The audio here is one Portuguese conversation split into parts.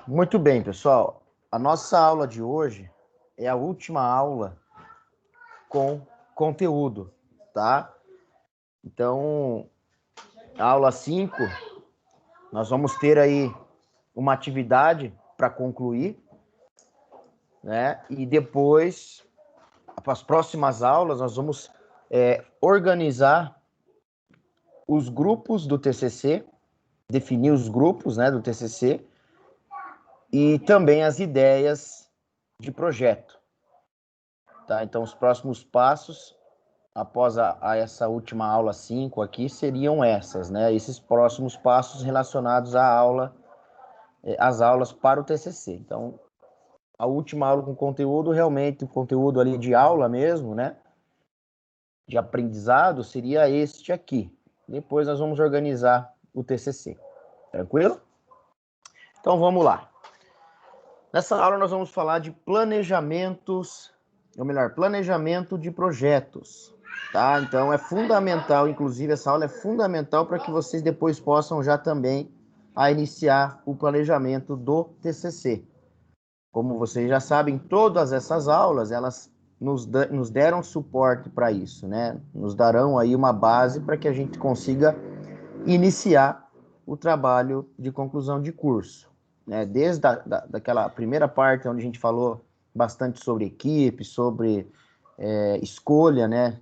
Muito bem, pessoal. A nossa aula de hoje é a última aula com conteúdo, tá? Então, a aula 5, nós vamos ter aí uma atividade para concluir, né? E depois, para as próximas aulas, nós vamos organizar os grupos do TCC, definir os grupos, né, do TCC, e também as ideias de projeto, tá? Então, os próximos passos, após essa última aula 5 aqui, seriam essas, né? Esses próximos passos relacionados à aula, às aulas para o TCC. Então, a última aula com conteúdo, realmente, o conteúdo ali de aula mesmo, né? De aprendizado, seria este aqui. Depois nós vamos organizar o TCC. Tranquilo? Então, vamos lá. Nessa aula nós vamos falar de planejamentos, ou melhor, planejamento de projetos, tá? Então é fundamental, inclusive essa aula é fundamental para que vocês depois possam já também iniciar o planejamento do TCC. Como vocês já sabem, todas essas aulas, elas nos deram suporte para isso, né? Nos darão aí uma base para que a gente consiga iniciar o trabalho de conclusão de curso. Né? Desde daquela primeira parte, onde a gente falou bastante sobre equipe, sobre escolha, né,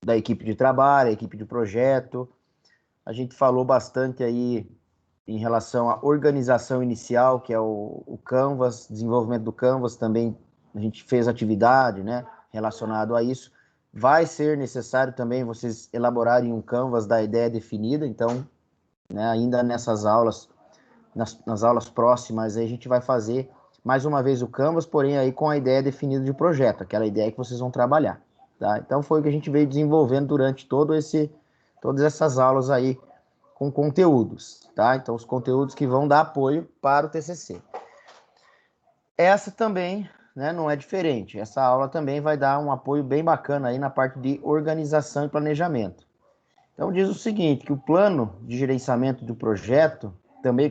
da equipe de trabalho, a equipe de projeto. A gente falou bastante aí em relação à organização inicial, que é o Canvas, desenvolvimento do Canvas, também a gente fez atividade, né, relacionado a isso. Vai ser necessário também vocês elaborarem um Canvas da ideia definida, então, né, ainda nessas aulas, nas aulas próximas, aí a gente vai fazer mais uma vez o Canvas, porém aí com a ideia definida de projeto, aquela ideia que vocês vão trabalhar, tá? Então foi o que a gente veio desenvolvendo durante todas essas aulas aí com conteúdos, tá? Então os conteúdos que vão dar apoio para o TCC. Essa também, né, não é diferente. Essa aula também vai dar um apoio bem bacana aí na parte de organização e planejamento. Então diz o seguinte, que o plano de gerenciamento do projeto, também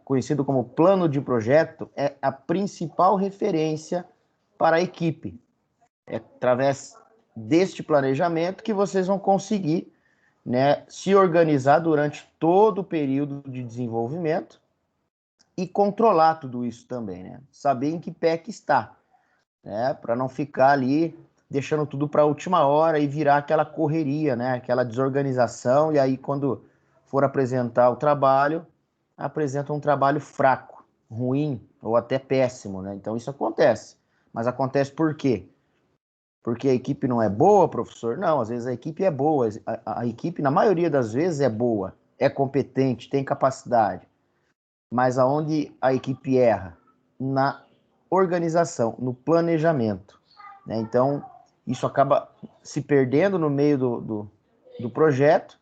conhecido como plano de projeto, é a principal referência para a equipe. É através deste planejamento que vocês vão conseguir, né, se organizar durante todo o período de desenvolvimento e controlar tudo isso também, né? Saber em que pé que está, né? Para não ficar ali deixando tudo para a última hora e virar aquela correria, né? Aquela desorganização, e aí quando for apresentar o trabalho, apresenta um trabalho fraco, ruim ou até péssimo, né? Então isso acontece. Mas acontece por quê? Porque a equipe não é boa, professor? Não, às vezes a equipe é boa. A equipe, na maioria das vezes, é boa, é competente, tem capacidade. Mas aonde a equipe erra? Na organização, no planejamento, né? Então, isso acaba se perdendo no meio do projeto,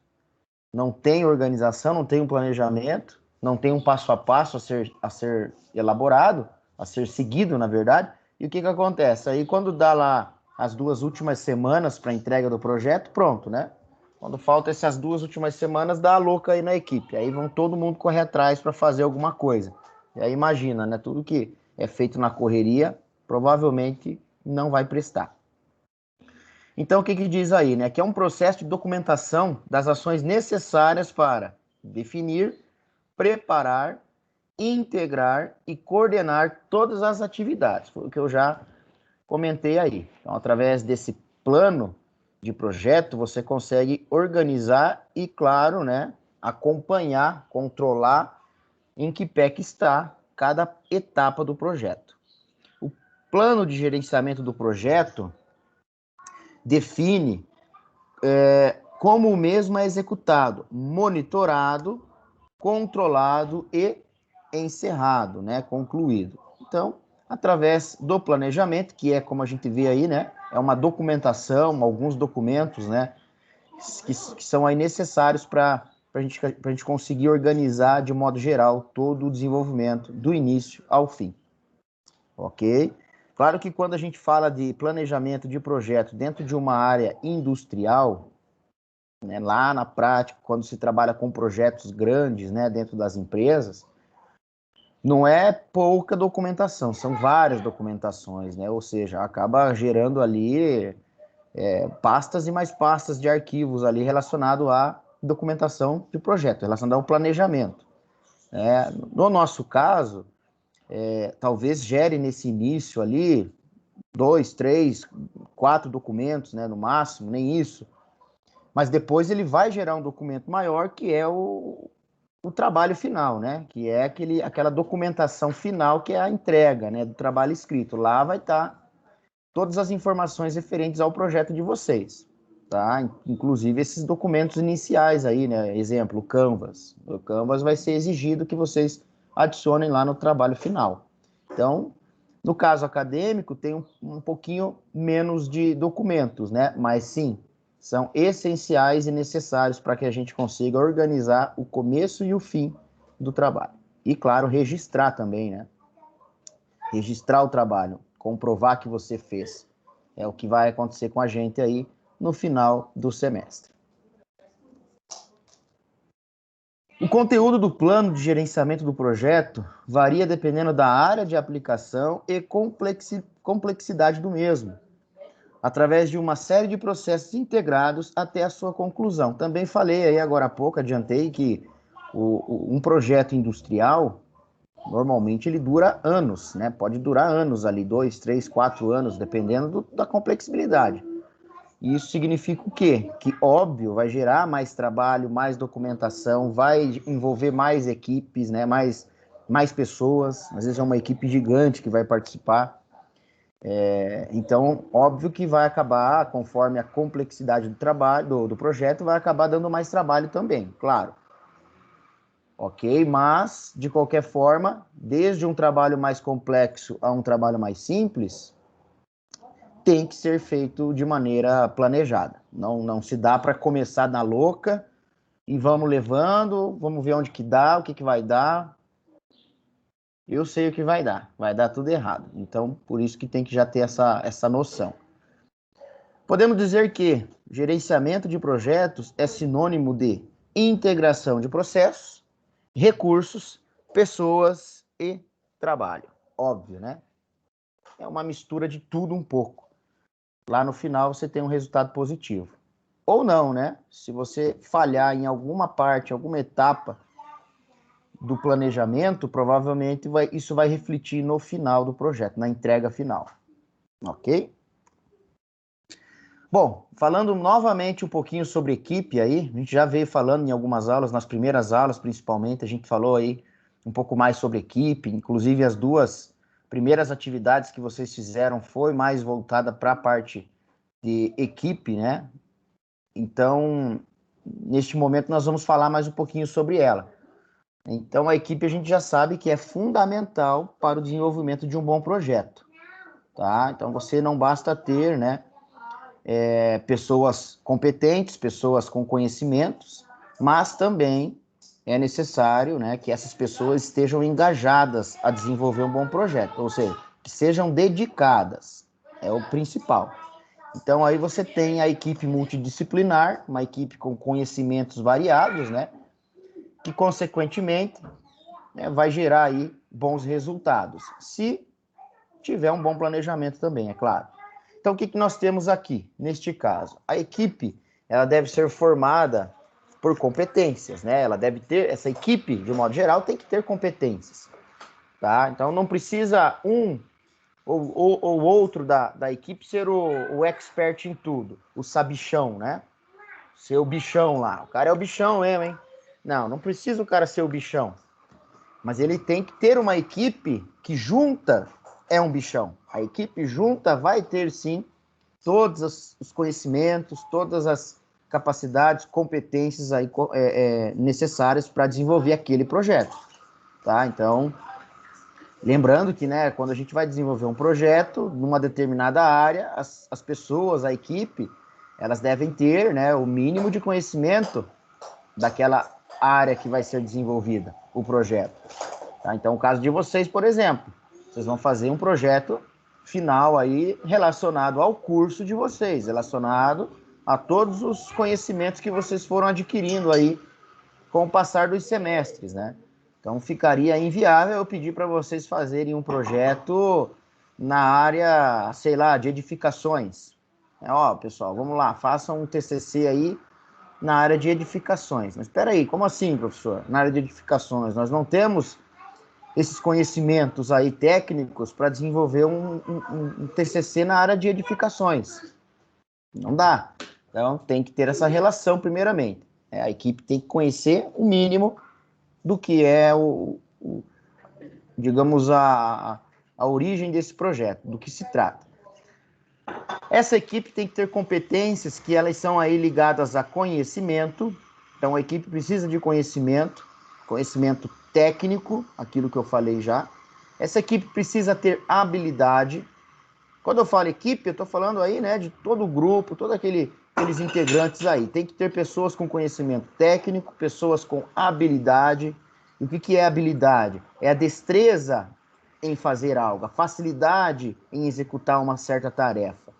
não tem organização, não tem um planejamento, não tem um passo a passo a ser elaborado, a ser seguido, na verdade. E o que acontece? Aí, quando dá lá as 2 últimas semanas para a entrega do projeto, pronto, né? Quando falta essas 2 últimas semanas, dá a louca aí na equipe. Aí vão todo mundo correr atrás para fazer alguma coisa. E aí imagina, né? Tudo que é feito na correria, provavelmente não vai prestar. Então, o que diz aí, né? Que é um processo de documentação das ações necessárias para definir, preparar, integrar e coordenar todas as atividades. Foi o que eu já comentei aí. Então, através desse plano de projeto, você consegue organizar e, claro, né, acompanhar, controlar em que pé que está cada etapa do projeto. O plano de gerenciamento do projeto define como o mesmo é executado, monitorado, controlado e encerrado, né, concluído. Então, através do planejamento, que é como a gente vê aí, né, é uma documentação, alguns documentos, né, que são aí necessários para a gente conseguir organizar de modo geral todo o desenvolvimento do início ao fim, ok? Claro que quando a gente fala de planejamento de projeto dentro de uma área industrial, né, lá na prática, quando se trabalha com projetos grandes, né, dentro das empresas, Não é pouca documentação, são várias documentações, né? Ou seja, acaba gerando ali pastas e mais pastas de arquivos ali relacionado à documentação de projeto, relacionado ao planejamento. No nosso caso, talvez gere nesse início ali 2, 3, 4 documentos, né, no máximo, nem isso. Mas depois ele vai gerar um documento maior que é o trabalho final, né? Que é aquela documentação final que é a entrega, né, do trabalho escrito. Lá vai estar todas as informações referentes ao projeto de vocês, tá? Inclusive esses documentos iniciais aí, né? Exemplo, o Canvas. O Canvas vai ser exigido que vocês adicionem lá no trabalho final. Então, no caso acadêmico, tem um pouquinho menos de documentos, né? Mas sim, são essenciais e necessários para que a gente consiga organizar o começo e o fim do trabalho. E, claro, registrar também, né? Registrar o trabalho, comprovar que você fez. É o que vai acontecer com a gente aí no final do semestre. O conteúdo do plano de gerenciamento do projeto varia dependendo da área de aplicação e complexidade do mesmo, através de uma série de processos integrados até a sua conclusão. Também falei aí agora há pouco, adiantei que um projeto industrial, normalmente ele dura anos, né? Pode durar anos ali, 2, 3, 4 anos, dependendo da complexibilidade. E isso significa o quê? Que, óbvio, vai gerar mais trabalho, mais documentação, vai envolver mais equipes, né? Mais pessoas, às vezes é uma equipe gigante que vai participar. Então, óbvio que vai acabar, conforme a complexidade do trabalho, do projeto, vai acabar dando mais trabalho também, claro. Ok? Mas, de qualquer forma, desde um trabalho mais complexo a um trabalho mais simples, tem que ser feito de maneira planejada. Não se dá para começar na louca e vamos levando, vamos ver onde que dá, o que que vai dar. Eu sei o que vai dar tudo errado. Então, por isso que tem que já ter essa noção. Podemos dizer que gerenciamento de projetos é sinônimo de integração de processos, recursos, pessoas e trabalho. Óbvio, né? É uma mistura de tudo um pouco. Lá no final você tem um resultado positivo. Ou não, né? Se você falhar em alguma parte, alguma etapa do planejamento, provavelmente isso vai refletir no final do projeto, na entrega final. Ok? Bom, falando novamente um pouquinho sobre equipe aí, a gente já veio falando em algumas aulas, nas primeiras aulas principalmente, a gente falou aí um pouco mais sobre equipe, inclusive as duas primeiras atividades que vocês fizeram foi mais voltada para a parte de equipe, né? Então, neste momento nós vamos falar mais um pouquinho sobre ela. Então, a equipe a gente já sabe que é fundamental para o desenvolvimento de um bom projeto, tá? Então, você não basta ter, né, pessoas competentes, pessoas com conhecimentos, mas também é necessário, né, que essas pessoas estejam engajadas a desenvolver um bom projeto, ou seja, que sejam dedicadas, é o principal. Então aí você tem a equipe multidisciplinar, uma equipe com conhecimentos variados, né, que consequentemente, né, vai gerar aí bons resultados, se tiver um bom planejamento também, é claro. Então, o que nós temos aqui, neste caso? A equipe, ela deve ser formada por competências, né? Ela deve ter, essa equipe, de um modo geral, tem que ter competências, tá? Então, não precisa um ou outro da equipe ser o expert em tudo, o sabichão, né? Ser o bichão lá. O cara é o bichão mesmo, hein? Não precisa o cara ser o bichão. Mas ele tem que ter uma equipe que junta é um bichão. A equipe junta vai ter, sim, todos os conhecimentos, todas as capacidades, competências aí, necessárias para desenvolver aquele projeto. Tá? Então, lembrando que, né, quando a gente vai desenvolver um projeto numa determinada área, as pessoas, a equipe, elas devem ter, né, o mínimo de conhecimento daquela área que vai ser desenvolvida, o projeto. Tá? Então, o caso de vocês, por exemplo, vocês vão fazer um projeto final aí relacionado ao curso de vocês, relacionado a todos os conhecimentos que vocês foram adquirindo aí com o passar dos semestres, né? Então, ficaria inviável eu pedir para vocês fazerem um projeto na área, sei lá, de edificações. Ó, pessoal, vamos lá, façam um TCC aí na área de edificações. Mas espera aí, como assim, professor? Na área de edificações, nós não temos esses conhecimentos aí técnicos para desenvolver um TCC na área de edificações. Não dá. Então, tem que ter essa relação primeiramente. A equipe tem que conhecer o mínimo do que é digamos, a origem desse projeto, do que se trata. Essa equipe tem que ter competências que elas são aí ligadas a conhecimento. Então, a equipe precisa de conhecimento técnico, aquilo que eu falei já. Essa equipe precisa ter habilidade. Quando eu falo equipe, eu estou falando aí, né, de todo o grupo, todos aqueles integrantes aí. Tem que ter pessoas com conhecimento técnico, pessoas com habilidade. E o que é habilidade? É a destreza em fazer algo, a facilidade em executar uma certa tarefa,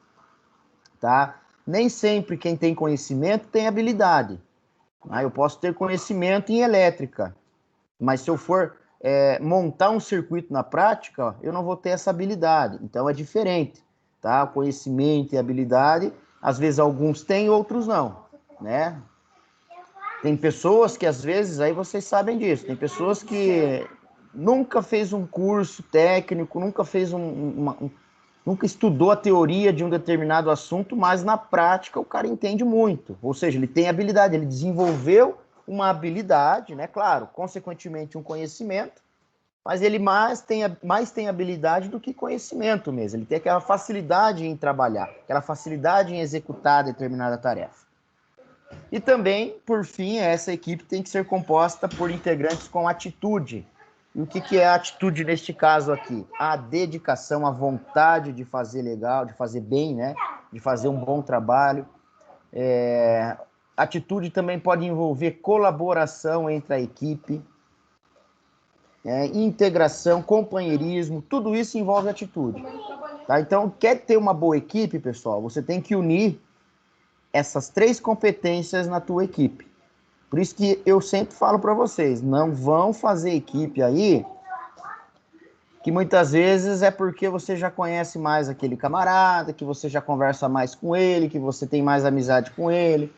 tá? Nem sempre quem tem conhecimento tem habilidade. Eu posso ter conhecimento em elétrica, mas se eu for montar um circuito na prática, eu não vou ter essa habilidade. Então é diferente, tá? Conhecimento e habilidade, às vezes alguns têm, outros não, né? Tem pessoas que às vezes, aí vocês sabem disso, tem pessoas que nunca fez um curso técnico, nunca fez nunca estudou a teoria de um determinado assunto, mas na prática o cara entende muito. Ou seja, ele tem habilidade, ele desenvolveu uma habilidade, né? Claro, consequentemente um conhecimento, mas ele mais tem habilidade do que conhecimento mesmo. Ele tem aquela facilidade em trabalhar, aquela facilidade em executar determinada tarefa. E também, por fim, essa equipe tem que ser composta por integrantes com atitude. E o que é a atitude neste caso aqui? A dedicação, a vontade de fazer legal, de fazer bem, né? De fazer um bom trabalho. Atitude também pode envolver colaboração entre a equipe, integração, companheirismo, tudo isso envolve atitude. Tá? Então, quer ter uma boa equipe, pessoal, você tem que unir essas 3 competências na tua equipe. Por isso que eu sempre falo para vocês, não vão fazer equipe aí que muitas vezes é porque você já conhece mais aquele camarada, que você já conversa mais com ele, que você tem mais amizade com ele.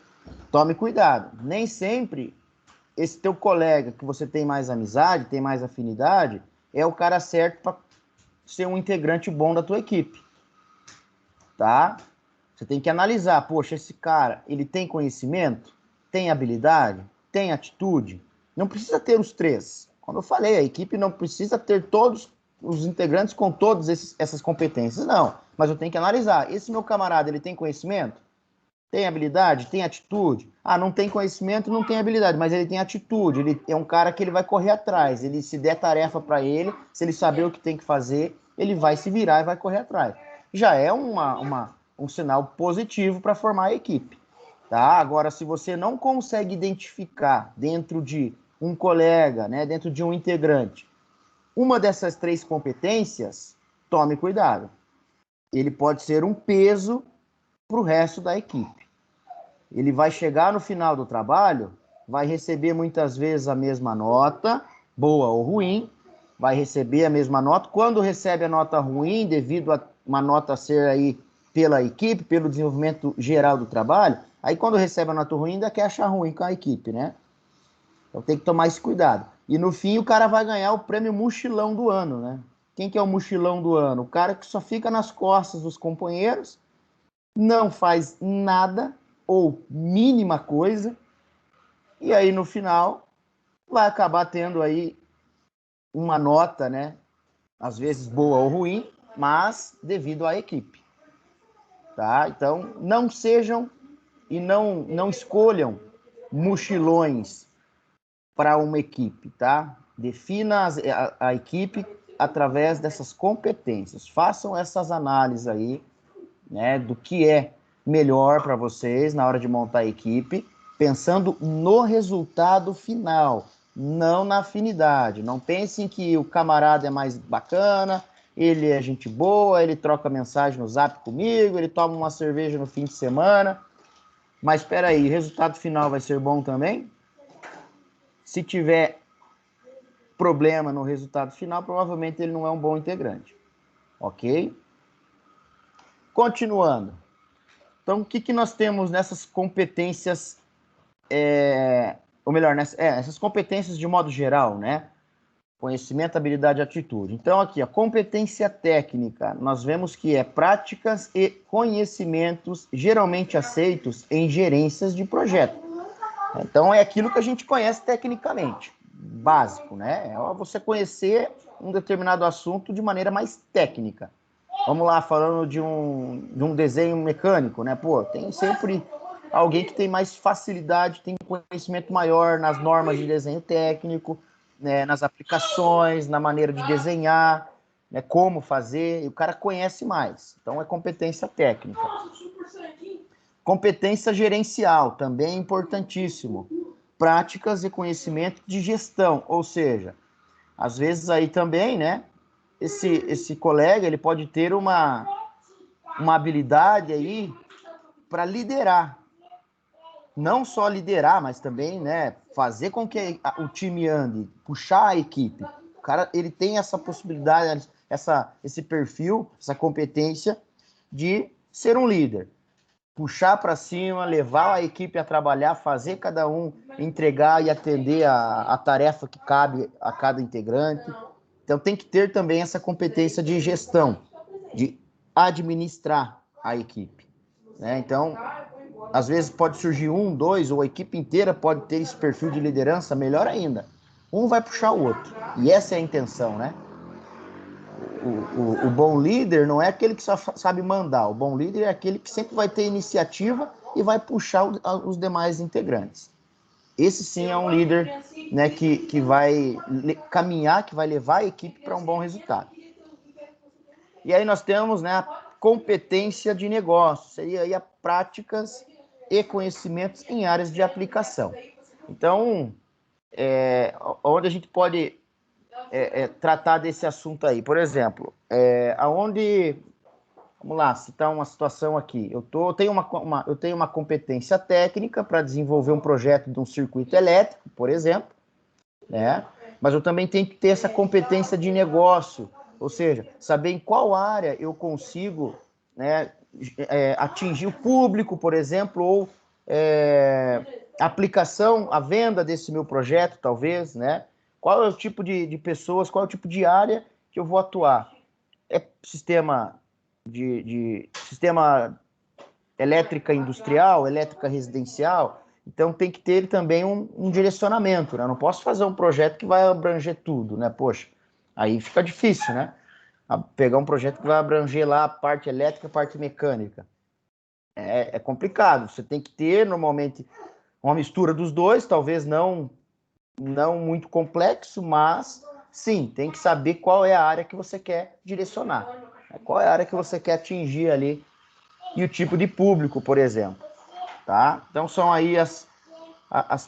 Tome cuidado. Nem sempre esse teu colega que você tem mais amizade, tem mais afinidade, é o cara certo para ser um integrante bom da tua equipe. Tá? Você tem que analisar, poxa, esse cara, ele tem conhecimento? Tem habilidade? Tem atitude? Não precisa ter os 3. Quando eu falei, a equipe não precisa ter todos os integrantes com todas essas competências, não. Mas eu tenho que analisar, esse meu camarada, ele tem conhecimento? Tem habilidade? Tem atitude? Não tem conhecimento, não tem habilidade, mas ele tem atitude. Ele é um cara que ele vai correr atrás. Ele, se der tarefa para ele, se ele saber o que tem que fazer, ele vai se virar e vai correr atrás. Já é um sinal positivo para formar a equipe. Tá? Agora, se você não consegue identificar dentro de um colega, né, dentro de um integrante, uma dessas 3 competências, tome cuidado. Ele pode ser um peso para o resto da equipe. Ele vai chegar no final do trabalho, vai receber muitas vezes a mesma nota, boa ou ruim, vai receber a mesma nota. Quando recebe a nota ruim, devido a uma nota ser aí pela equipe, pelo desenvolvimento geral do trabalho, aí quando recebe a nota ruim, ainda quer achar ruim com a equipe, né? Então tem que tomar esse cuidado. E no fim o cara vai ganhar o prêmio mochilão do ano, né? Quem que é o mochilão do ano? O cara que só fica nas costas dos companheiros, não faz nada ou mínima coisa, e aí no final vai acabar tendo aí uma nota, né? Às vezes boa ou ruim, mas devido à equipe. Tá? Então, não sejam e não escolham mochilões para uma equipe, tá? Defina a equipe através dessas competências. Façam essas análises aí, né, do que é melhor para vocês na hora de montar a equipe, pensando no resultado final, não na afinidade. Não pensem que o camarada é mais bacana, ele é gente boa, ele troca mensagem no Zap comigo, ele toma uma cerveja no fim de semana. Mas espera aí, o resultado final vai ser bom também? Se tiver problema no resultado final, provavelmente ele não é um bom integrante. Ok? Continuando. Então, o que nós temos nessas competências, ou melhor, essas competências de modo geral, né? Conhecimento, habilidade e atitude. Então, aqui, a competência técnica, nós vemos que é práticas e conhecimentos geralmente aceitos em gerências de projeto. Então, é aquilo que a gente conhece tecnicamente, básico, né? É você conhecer um determinado assunto de maneira mais técnica. Vamos lá, falando de um desenho mecânico, né? Pô, tem sempre alguém que tem mais facilidade, tem conhecimento maior nas normas de desenho técnico, né, nas aplicações, na maneira de desenhar, né, como fazer, e o cara conhece mais. Então, é competência técnica. Competência gerencial, também é importantíssimo. Práticas e conhecimento de gestão, ou seja, às vezes aí também, né, esse colega, ele pode ter uma habilidade aí para liderar. Não só liderar, mas também, né, fazer com que o time ande, puxar a equipe. O cara, ele tem essa possibilidade, esse perfil, essa competência de ser um líder. Puxar para cima, levar a equipe a trabalhar, fazer cada um entregar e atender a tarefa que cabe a cada integrante. Então, tem que ter também essa competência de gestão, de administrar a equipe, né? Então, às vezes pode surgir um, dois, ou a equipe inteira pode ter esse perfil de liderança, melhor ainda. Um vai puxar o outro. E essa é a intenção, né? O bom líder não é aquele que só sabe mandar. O bom líder é aquele que sempre vai ter iniciativa e vai puxar os demais integrantes. Esse sim é um líder, né, que vai caminhar, que vai levar a equipe para um bom resultado. E aí nós temos, né, a competência de negócio, seria aí as práticas e conhecimentos em áreas de aplicação. Então, onde a gente pode tratar desse assunto aí? Por exemplo, vamos lá, citar uma situação aqui. Eu tenho uma competência técnica para desenvolver um projeto de um circuito elétrico, por exemplo, né? Mas eu também tenho que ter essa competência de negócio, ou seja, saber em qual área eu consigo, né, atingir o público, por exemplo, ou aplicação, a venda desse meu projeto, talvez, né? Qual é o tipo de pessoas, qual é o tipo de área que eu vou atuar? É sistema sistema elétrica industrial, elétrica residencial? Então tem que ter também um direcionamento, né? Eu não posso fazer um projeto que vai abranger tudo, né? Poxa, aí fica difícil, né? Pegar um projeto que vai abranger lá a parte elétrica, a parte mecânica. É complicado. Você tem que ter, normalmente, uma mistura dos dois, talvez não muito complexo, mas sim, tem que saber qual é a área que você quer direcionar. Qual é a área que você quer atingir ali e o tipo de público, por exemplo. Tá? Então são aí as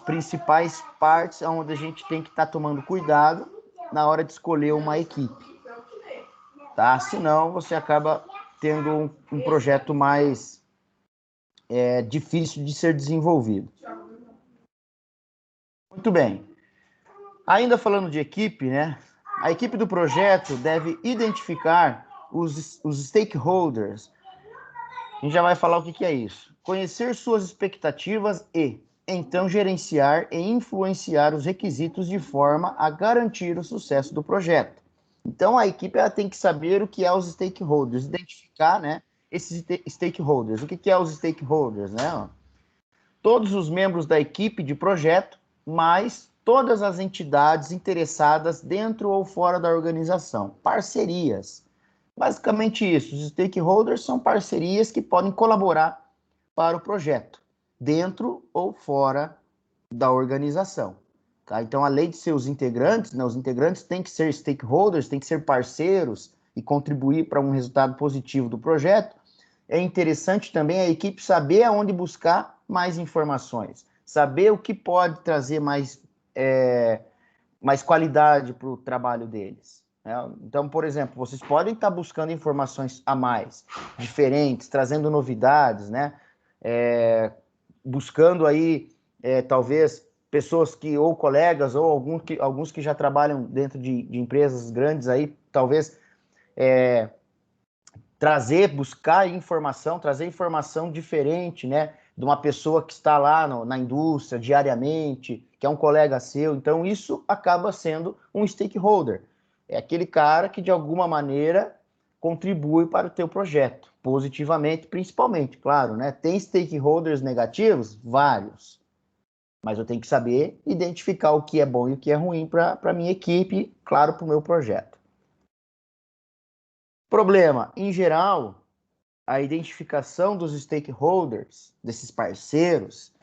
principais partes onde a gente tem que estar tomando cuidado na hora de escolher uma equipe. Tá? Senão você acaba tendo um projeto mais difícil de ser desenvolvido. Muito bem. Ainda falando de equipe, né? A equipe do projeto deve identificar os stakeholders. A gente já vai falar o que é isso. Conhecer suas expectativas e, então, gerenciar e influenciar os requisitos de forma a garantir o sucesso do projeto. Então, a equipe ela tem que saber o que é os stakeholders, identificar, né, esses stakeholders. O que é os stakeholders, né? Todos os membros da equipe de projeto, mais todas as entidades interessadas dentro ou fora da organização. Parcerias. Basicamente isso, os stakeholders são parcerias que podem colaborar para o projeto, dentro ou fora da organização. Tá? Então, além de ser os integrantes, né, os integrantes têm que ser stakeholders, têm que ser parceiros e contribuir para um resultado positivo do projeto. É interessante também a equipe saber aonde buscar mais informações, saber o que pode trazer mais qualidade para o trabalho deles. Então, por exemplo, vocês podem estar buscando informações a mais, diferentes, trazendo novidades, né? Buscando aí, talvez, pessoas que, ou colegas, ou alguns que já trabalham dentro de empresas grandes aí, talvez trazer informação diferente, né, de uma pessoa que está lá na indústria diariamente, que é um colega seu. Então, isso acaba sendo um stakeholder. É aquele cara que, de alguma maneira, contribui para o teu projeto, positivamente, principalmente, claro, né? Tem stakeholders negativos? Vários. Mas eu tenho que saber identificar o que é bom e o que é ruim para a minha equipe, claro, para o meu projeto. Problema, em geral, a identificação dos stakeholders, desses parceiros,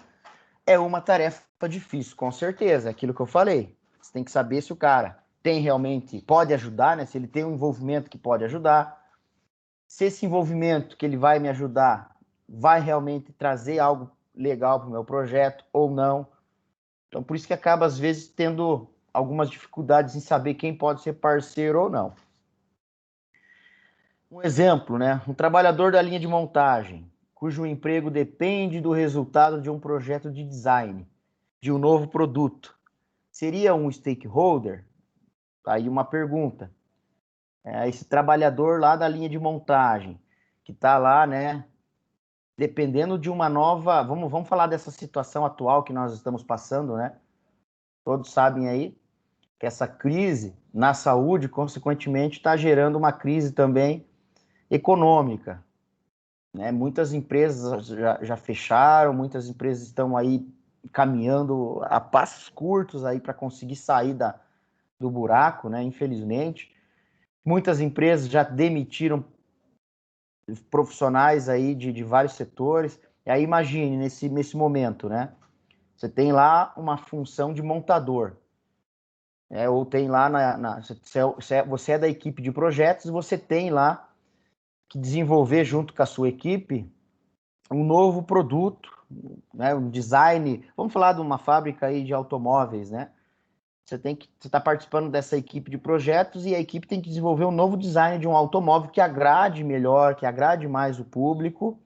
é uma tarefa difícil, com certeza, é aquilo que eu falei. Você tem que saber se o cara pode ajudar, né? Se ele tem um envolvimento que pode ajudar, se esse envolvimento que ele vai me ajudar vai realmente trazer algo legal para o meu projeto ou não. Então, por isso que acaba, às vezes, tendo algumas dificuldades em saber quem pode ser parceiro ou não. Um exemplo, né? Um trabalhador da linha de montagem, cujo emprego depende do resultado de um projeto de design, de um novo produto. Seria um stakeholder? Aí uma pergunta. Esse trabalhador lá da linha de montagem, que está lá, né? Dependendo de uma nova... Vamos falar dessa situação atual que nós estamos passando, né? Todos sabem aí que essa crise na saúde, consequentemente, está gerando uma crise também econômica, né? Muitas empresas já fecharam, muitas empresas estão aí caminhando a passos curtos aí para conseguir sair do buraco, né? Infelizmente. Muitas empresas já demitiram profissionais aí de vários setores. E aí imagine nesse momento, né? Você tem lá uma função de montador. Ou tem lá você é da equipe de projetos, você tem lá que desenvolver junto com a sua equipe um novo produto, né, um design. Vamos falar de uma fábrica aí de automóveis, né? Você está participando dessa equipe de projetos e a equipe tem que desenvolver um novo design de um automóvel que agrade melhor, que agrade mais o público,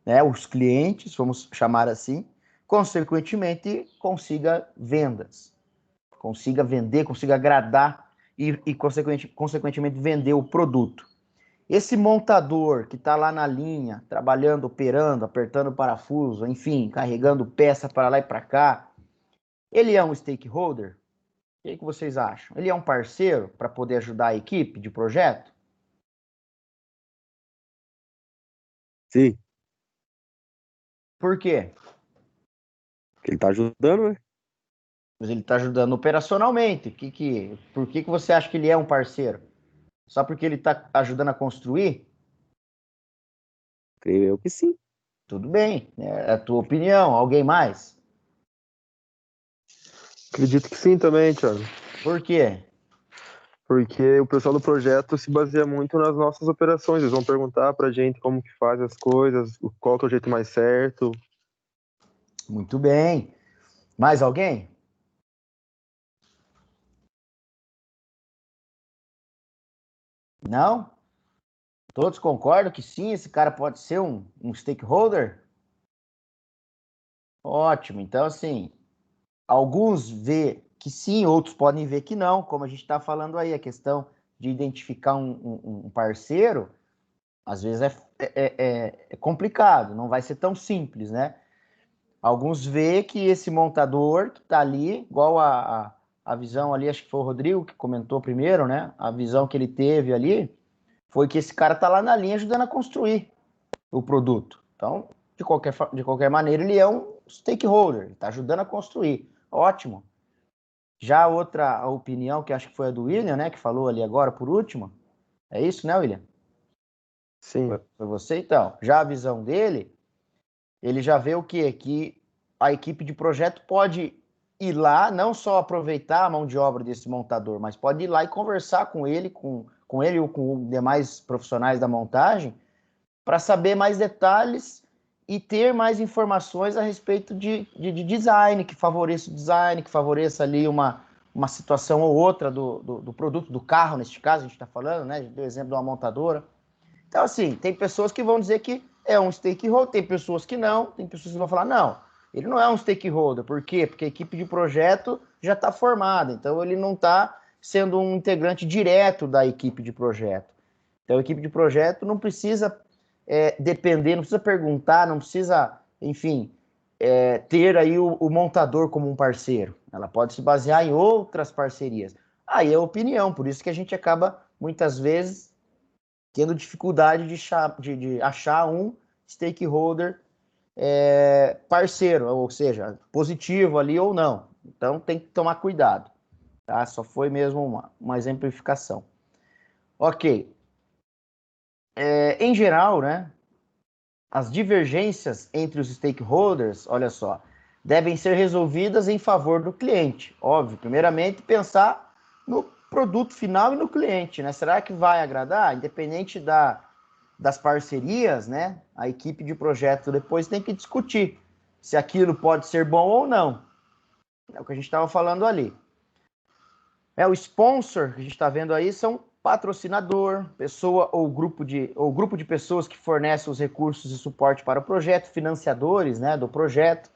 né, os clientes, vamos chamar assim, consequentemente consiga vendas, consiga vender, consiga agradar e consequentemente vender o produto. Esse montador que está lá na linha, trabalhando, operando, apertando parafuso, enfim, carregando peça para lá e para cá, ele é um stakeholder? O que vocês acham? Ele é um parceiro para poder ajudar a equipe de projeto? Sim. Por quê? Porque ele tá ajudando, né? Mas ele está ajudando operacionalmente. Por que você acha que ele é um parceiro? Só porque ele está ajudando a construir? Creio eu que sim. Tudo bem, é a tua opinião. Alguém mais? Acredito que sim também, Thiago. Por quê? Porque o pessoal do projeto se baseia muito nas nossas operações. Eles vão perguntar pra gente como que faz as coisas, qual que é o jeito mais certo. Muito bem. Mais alguém? Não? Todos concordam que sim, esse cara pode ser um stakeholder? Ótimo. Então, assim, alguns vê que sim, outros podem ver que não, como a gente está falando aí, a questão de identificar um parceiro, às vezes é complicado, não vai ser tão simples, né? Alguns vê que esse montador que está ali, igual a visão ali, acho que foi o Rodrigo que comentou primeiro, né? A visão que ele teve ali foi que esse cara está lá na linha ajudando a construir o produto. Então, de qualquer maneira, ele é um stakeholder, ele está ajudando a construir. Ótimo. Já outra opinião, que acho que foi a do William, né? Que falou ali agora por último. É isso, né, William? Sim. Foi você, então. Já a visão dele, ele já vê o quê? Que a equipe de projeto pode ir lá, não só aproveitar a mão de obra desse montador, mas pode ir lá e conversar com ele, com ele ou com demais profissionais da montagem, para saber mais detalhes e ter mais informações a respeito de design, que favoreça o design, que favoreça ali uma situação ou outra do produto, do carro, neste caso, a gente está falando, né? A gente deu o exemplo de uma montadora. Então, assim, tem pessoas que vão dizer que é um stakeholder, tem pessoas que não, tem pessoas que vão falar, não, ele não é um stakeholder. Por quê? Porque a equipe de projeto já está formada, então ele não está sendo um integrante direto da equipe de projeto. Então a equipe de projeto não precisa depender, não precisa perguntar, não precisa, enfim, ter aí o montador como um parceiro. Ela pode se basear em outras parcerias. Aí é opinião, por isso que a gente acaba, muitas vezes, tendo dificuldade de achar um stakeholder parceiro, ou seja, positivo ali ou não. Então tem que tomar cuidado. Tá? Só foi mesmo uma exemplificação. Ok. Em geral, né, as divergências entre os stakeholders, olha só, devem ser resolvidas em favor do cliente. Óbvio, primeiramente pensar no produto final e no cliente, né? Será que vai agradar? Independente das parcerias, né? A equipe de projeto depois tem que discutir se aquilo pode ser bom ou não. É o que a gente estava falando ali. O sponsor que a gente está vendo aí são patrocinador, pessoa ou grupo de pessoas que fornecem os recursos e suporte para o projeto, financiadores, né, do projeto.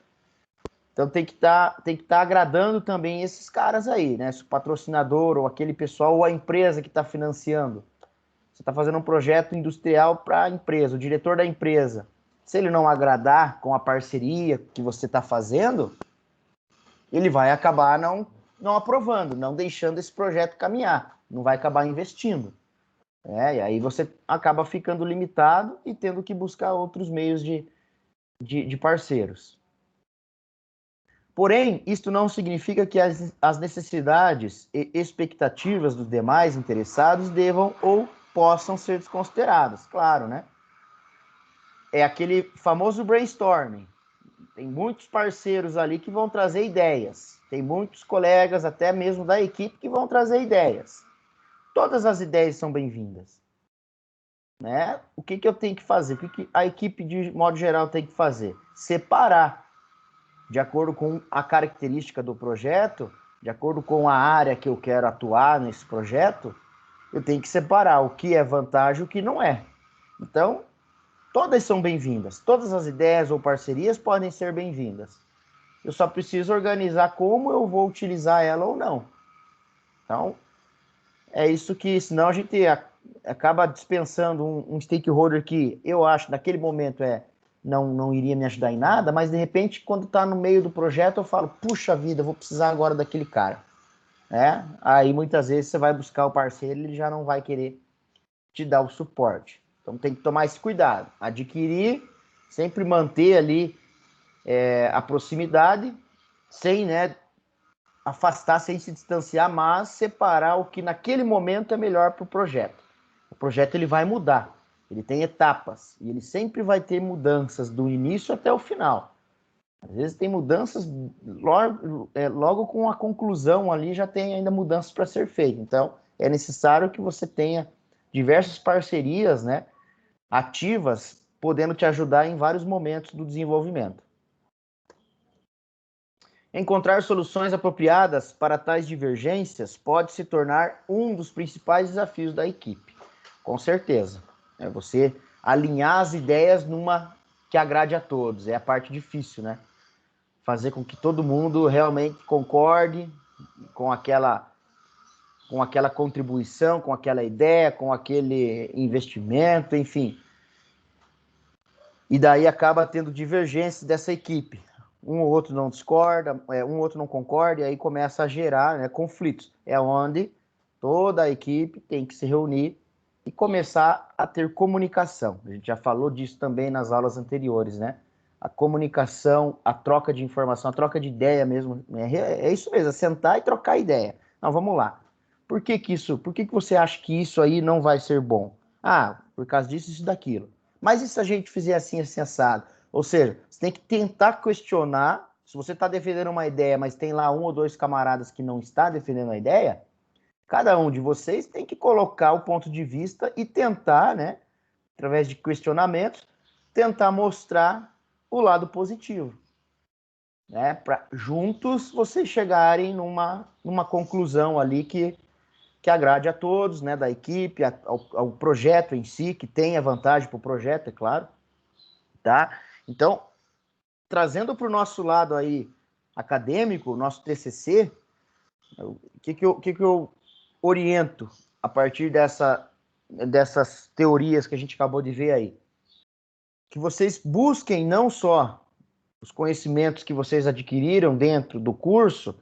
Então tem que tá agradando também esses caras aí, né? Se o patrocinador ou aquele pessoal ou a empresa que está financiando. Você está fazendo um projeto industrial para a empresa, o diretor da empresa. Se ele não agradar com a parceria que você está fazendo, ele vai acabar não aprovando, não deixando esse projeto caminhar, não vai acabar investindo. E aí você acaba ficando limitado e tendo que buscar outros meios de parceiros. Porém, isto não significa que as necessidades e expectativas dos demais interessados devam ou possam ser desconsideradas, claro, né? É aquele famoso brainstorming. Tem muitos parceiros ali que vão trazer ideias. Tem muitos colegas, até mesmo da equipe, que vão trazer ideias. Todas as ideias são bem-vindas. Né? O que eu tenho que fazer? O que a equipe, de modo geral, tem que fazer? Separar, de acordo com a característica do projeto, de acordo com a área que eu quero atuar nesse projeto, eu tenho que separar o que é vantagem e o que não é. Então, todas são bem-vindas. Todas as ideias ou parcerias podem ser bem-vindas. Eu só preciso organizar como eu vou utilizar ela ou não. Então, é isso que, senão a gente acaba dispensando um stakeholder que eu acho naquele momento não iria me ajudar em nada, mas de repente, quando está no meio do projeto, eu falo, puxa vida, eu vou precisar agora daquele cara. Aí muitas vezes você vai buscar o parceiro e ele já não vai querer te dar o suporte. Então tem que tomar esse cuidado. Adquirir, sempre manter ali a proximidade, sem afastar, sem se distanciar, mas separar o que naquele momento é melhor para o projeto. O projeto ele vai mudar, ele tem etapas, e ele sempre vai ter mudanças do início até o final. Às vezes tem mudanças, logo com a conclusão ali já tem ainda mudanças para ser feitas. Então é necessário que você tenha diversas parcerias, né, ativas, podendo te ajudar em vários momentos do desenvolvimento. Encontrar soluções apropriadas para tais divergências pode se tornar um dos principais desafios da equipe, com certeza. É você alinhar as ideias numa que agrade a todos, é a parte difícil, né? Fazer com que todo mundo realmente concorde com aquela contribuição, com aquela ideia, com aquele investimento, enfim. E daí acaba tendo divergências dessa equipe. Um ou outro não discorda, um ou outro não concorda, e aí começa a gerar, né, conflitos. É onde toda a equipe tem que se reunir e começar a ter comunicação. A gente já falou disso também nas aulas anteriores, né? A comunicação, a troca de informação, a troca de ideia mesmo. É isso mesmo, é sentar e trocar ideia. Não, vamos lá. Por que você acha que isso aí não vai ser bom? Ah, por causa disso, isso, daquilo. Mas e se a gente fizer assim, assim, assado? Ou seja, você tem que tentar questionar. Se você está defendendo uma ideia, mas tem lá um ou dois camaradas que não está defendendo a ideia, cada um de vocês tem que colocar o ponto de vista e tentar, né, através de questionamentos, tentar mostrar o lado positivo, né, para juntos vocês chegarem numa conclusão ali que agrade a todos, né, da equipe, ao projeto em si, que tenha vantagem para o projeto, é claro, tá? Então, trazendo para o nosso lado aí acadêmico, nosso TCC, o que eu oriento a partir dessas teorias que a gente acabou de ver aí? Que vocês busquem não só os conhecimentos que vocês adquiriram dentro do curso,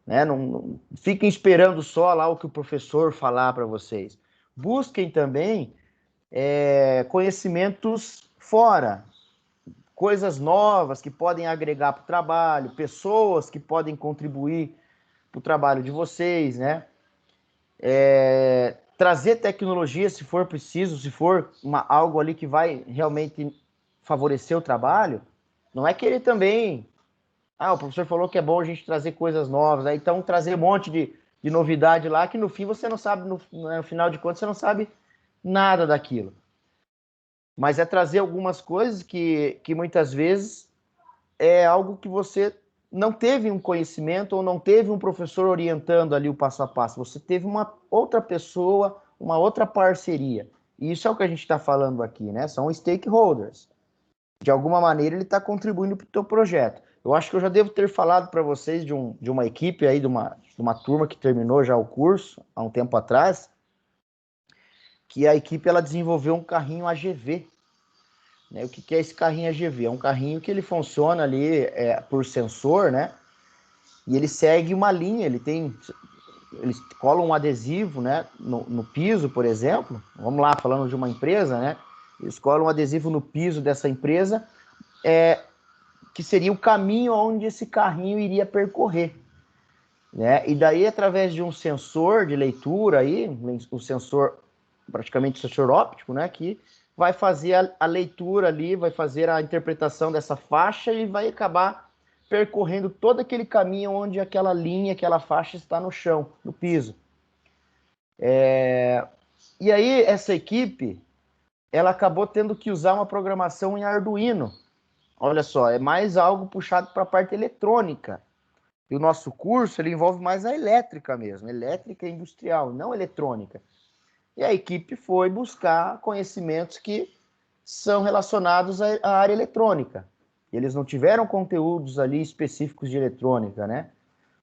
né? Não fiquem esperando só lá o que o professor falar para vocês. Busquem também conhecimentos fora, coisas novas que podem agregar para o trabalho, pessoas que podem contribuir para o trabalho de vocês, né? Trazer tecnologia se for preciso, se for algo ali que vai realmente favorecer o trabalho, não é querer também... o professor falou que é bom a gente trazer coisas novas, né? Então trazer um monte de novidade lá que no fim você não sabe, no final de contas você não sabe nada daquilo. Mas é trazer algumas coisas que muitas vezes é algo que você não teve um conhecimento ou não teve um professor orientando ali o passo a passo. Você teve uma outra pessoa, uma outra parceria. E isso é o que a gente está falando aqui, né? São stakeholders. De alguma maneira ele está contribuindo para o teu projeto. Eu acho que eu já devo ter falado para vocês de uma equipe aí, de uma turma que terminou já o curso há um tempo atrás, que a equipe ela desenvolveu um carrinho AGV. Né? O que é esse carrinho AGV? É um carrinho que ele funciona ali por sensor, né? E ele segue uma linha, eles colam um adesivo, né, no piso, por exemplo. Vamos lá, falando de uma empresa, né? Eles colam um adesivo no piso dessa empresa, que seria o caminho onde esse carrinho iria percorrer. Né? E daí, através de um sensor de leitura, aí, um sensor, praticamente sensor óptico, né, que vai fazer a leitura ali, vai fazer a interpretação dessa faixa e vai acabar percorrendo todo aquele caminho onde aquela linha, aquela faixa está no chão, no piso. E aí, essa equipe, ela acabou tendo que usar uma programação em Arduino. Olha só, é mais algo puxado para a parte eletrônica. E o nosso curso, ele envolve mais a elétrica mesmo, elétrica industrial, não eletrônica. E a equipe foi buscar conhecimentos que são relacionados à área eletrônica. Eles não tiveram conteúdos ali específicos de eletrônica, né?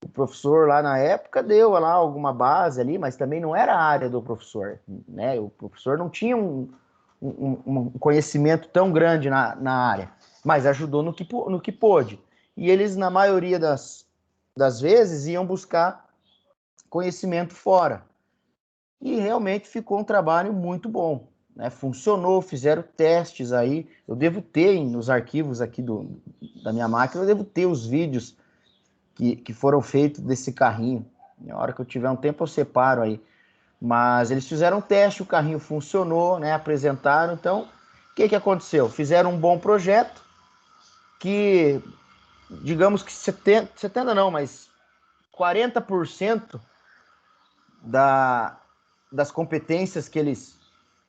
O professor lá na época deu lá alguma base ali, mas também não era a área do professor, né? O professor não tinha um conhecimento tão grande na área, mas ajudou no que pôde. E eles, na maioria das vezes, iam buscar conhecimento fora. E realmente ficou um trabalho muito bom, né? Funcionou, fizeram testes aí. Eu devo ter nos arquivos aqui da minha máquina, eu devo ter os vídeos que foram feitos desse carrinho. Na hora que eu tiver um tempo eu separo aí. Mas eles fizeram um teste, o carrinho funcionou, né? Apresentaram. Então, o que aconteceu? Fizeram um bom projeto que, digamos que 70 não, mas 40% das competências que eles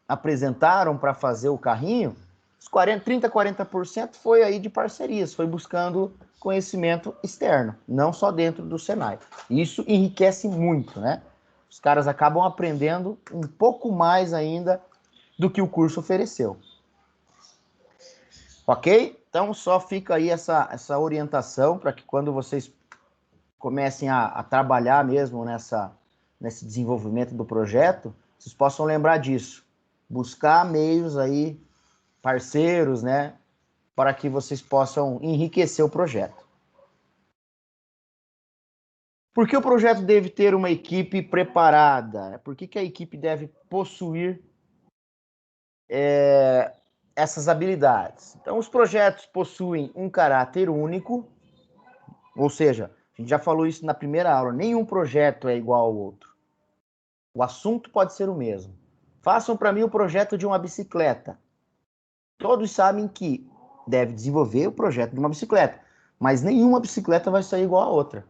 apresentaram para fazer o carrinho, os 40% foi aí de parcerias, foi buscando conhecimento externo, não só dentro do Senai. Isso enriquece muito, né? Os caras acabam aprendendo um pouco mais ainda do que o curso ofereceu. Ok? Então só fica aí essa orientação para que quando vocês comecem a trabalhar mesmo nesse desenvolvimento do projeto, vocês possam lembrar disso. Buscar meios aí, parceiros, né? Para que vocês possam enriquecer o projeto. Por que o projeto deve ter uma equipe preparada? Por que a equipe deve possuir essas habilidades? Então, os projetos possuem um caráter único, ou seja, a gente já falou isso na primeira aula, nenhum projeto é igual ao outro. O assunto pode ser o mesmo. Façam para mim o projeto de uma bicicleta. Todos sabem que deve desenvolver o projeto de uma bicicleta, mas nenhuma bicicleta vai sair igual a outra.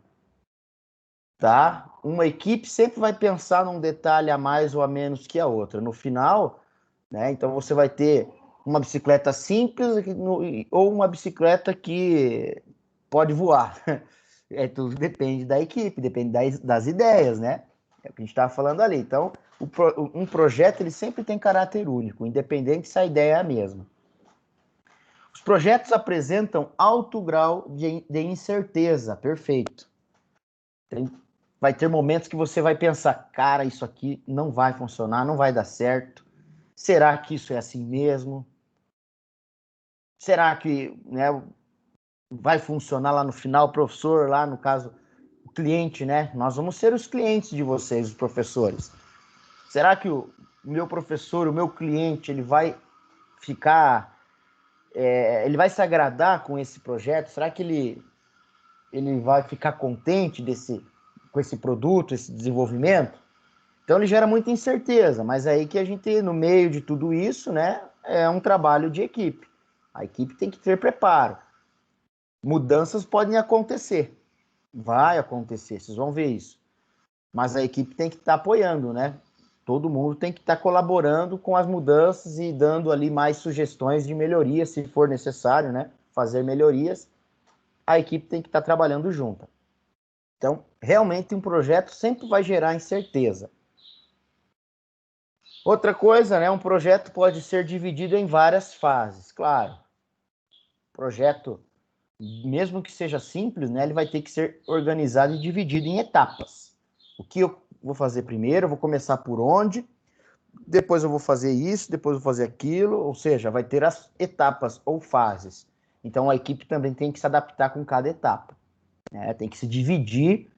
Tá? Uma equipe sempre vai pensar num detalhe a mais ou a menos que a outra. No final, né, então você vai ter uma bicicleta simples ou uma bicicleta que pode voar. Tudo depende da equipe, depende das ideias, né? É o que a gente estava falando ali. Então, um projeto ele sempre tem caráter único, independente se a ideia é a mesma. Os projetos apresentam alto grau de incerteza, perfeito. Vai ter momentos que você vai pensar, cara, isso aqui não vai funcionar, não vai dar certo. Será que isso é assim mesmo? Será que, né, vai funcionar lá no final, o professor, lá no caso, o cliente, né? Nós vamos ser os clientes de vocês, os professores. Será que o meu professor, o meu cliente, ele vai ficar, ele vai se agradar com esse projeto? Será que ele vai ficar contente com esse produto, esse desenvolvimento? Então ele gera muita incerteza, mas aí que a gente, no meio de tudo isso, né, é um trabalho de equipe. A equipe tem que ter preparo. Mudanças podem acontecer, vai acontecer, vocês vão ver isso. Mas a equipe tem que estar apoiando, né? Todo mundo tem que estar colaborando com as mudanças e dando ali mais sugestões de melhoria, se for necessário, né? Fazer melhorias. A equipe tem que estar trabalhando junto. Então, realmente, um projeto sempre vai gerar incerteza. Outra coisa, né? Um projeto pode ser dividido em várias fases, claro. Projeto, mesmo que seja simples, né? Ele vai ter que ser organizado e dividido em etapas. O que eu vou fazer primeiro? Eu vou começar por onde? Depois eu vou fazer isso, depois eu vou fazer aquilo, ou seja, vai ter as etapas ou fases. Então a equipe também tem que se adaptar com cada etapa, né? Tem que se dividir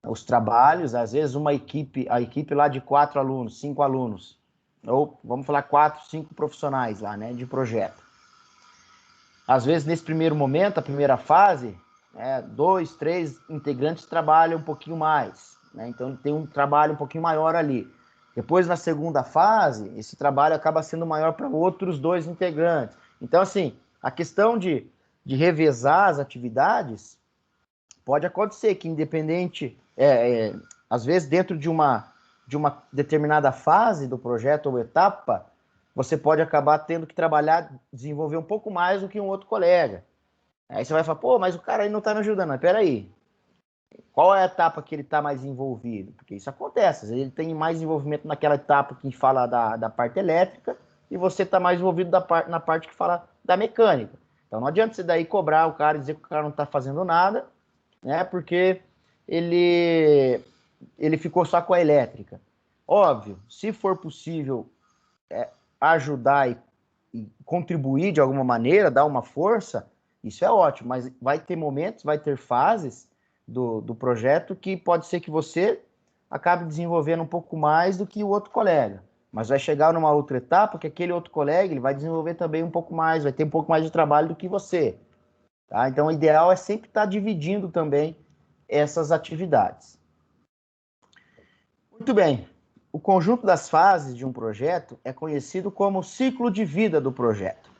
os trabalhos, às vezes a equipe lá de 4 alunos, 5 alunos, ou vamos falar 4, 5 profissionais lá, né, de projeto. Às vezes nesse primeiro momento, a primeira fase, 2, 3 integrantes trabalham um pouquinho mais, né? Então tem um trabalho um pouquinho maior ali. Depois, na segunda fase, esse trabalho acaba sendo maior para outros 2 integrantes. Então, assim, a questão de revezar as atividades pode acontecer que, independente, às vezes, dentro de uma determinada fase do projeto ou etapa, você pode acabar tendo que trabalhar, desenvolver um pouco mais do que um outro colega. Aí você vai falar, pô, mas o cara aí não está me ajudando. Mas peraí, qual é a etapa que ele está mais envolvido? Porque isso acontece, às vezes ele tem mais envolvimento naquela etapa que fala da parte elétrica e você está mais envolvido na parte que fala da mecânica. Então não adianta você daí cobrar o cara e dizer que o cara não está fazendo nada, né? Porque ele ficou só com a elétrica. Óbvio, se for possível ajudar e contribuir de alguma maneira, dar uma força, isso é ótimo, mas vai ter momentos, vai ter fases do projeto que pode ser que você acabe desenvolvendo um pouco mais do que o outro colega. Mas vai chegar numa outra etapa que aquele outro colega ele vai desenvolver também um pouco mais, vai ter um pouco mais de trabalho do que você. Tá? Então, o ideal é sempre estar dividindo também essas atividades. Muito bem. O conjunto das fases de um projeto é conhecido como ciclo de vida do projeto.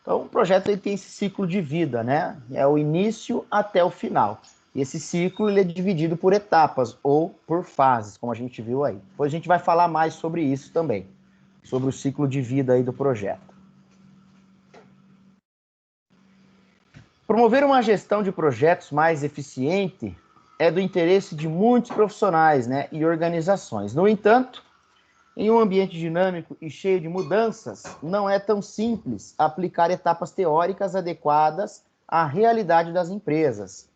Então, o projeto ele tem esse ciclo de vida, né? É o início até o final. E esse ciclo ele é dividido por etapas ou por fases, como a gente viu aí. Depois a gente vai falar mais sobre isso também, sobre o ciclo de vida aí do projeto. Promover uma gestão de projetos mais eficiente é do interesse de muitos profissionais, né, e organizações. No entanto, em um ambiente dinâmico e cheio de mudanças, não é tão simples aplicar etapas teóricas adequadas à realidade das empresas.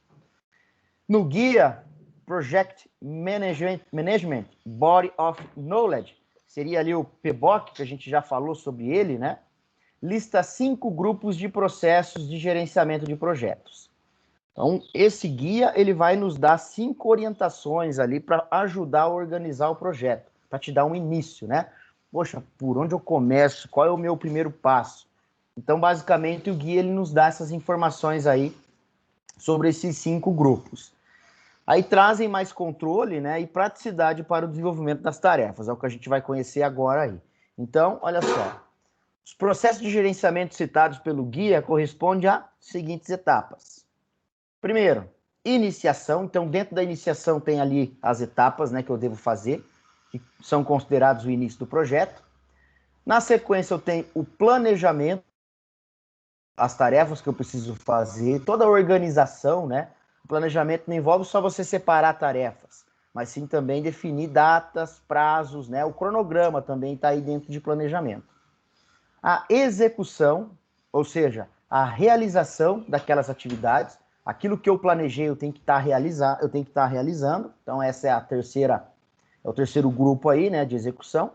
No guia Project Management Body of Knowledge, seria ali o PBOK, que a gente já falou sobre ele, né? Lista 5 grupos de processos de gerenciamento de projetos. Então, esse guia ele vai nos dar 5 orientações ali para ajudar a organizar o projeto, para te dar um início, né? Poxa, por onde eu começo? Qual é o meu primeiro passo? Então, basicamente, o guia ele nos dá essas informações aí sobre esses 5 grupos. Aí trazem mais controle, né, e praticidade para o desenvolvimento das tarefas, é o que a gente vai conhecer agora aí. Então, olha só, os processos de gerenciamento citados pelo guia correspondem a seguintes etapas. Primeiro, iniciação. Então, dentro da iniciação tem ali as etapas, né, que eu devo fazer, que são considerados o início do projeto. Na sequência, eu tenho o planejamento, as tarefas que eu preciso fazer, toda a organização, né? O planejamento não envolve só você separar tarefas, mas sim também definir datas, prazos, né? O cronograma também está aí dentro de planejamento. A execução, ou seja, a realização daquelas atividades. Aquilo que eu planejei, eu tenho que estar realizando. Então, essa é o terceiro grupo aí, né, de execução.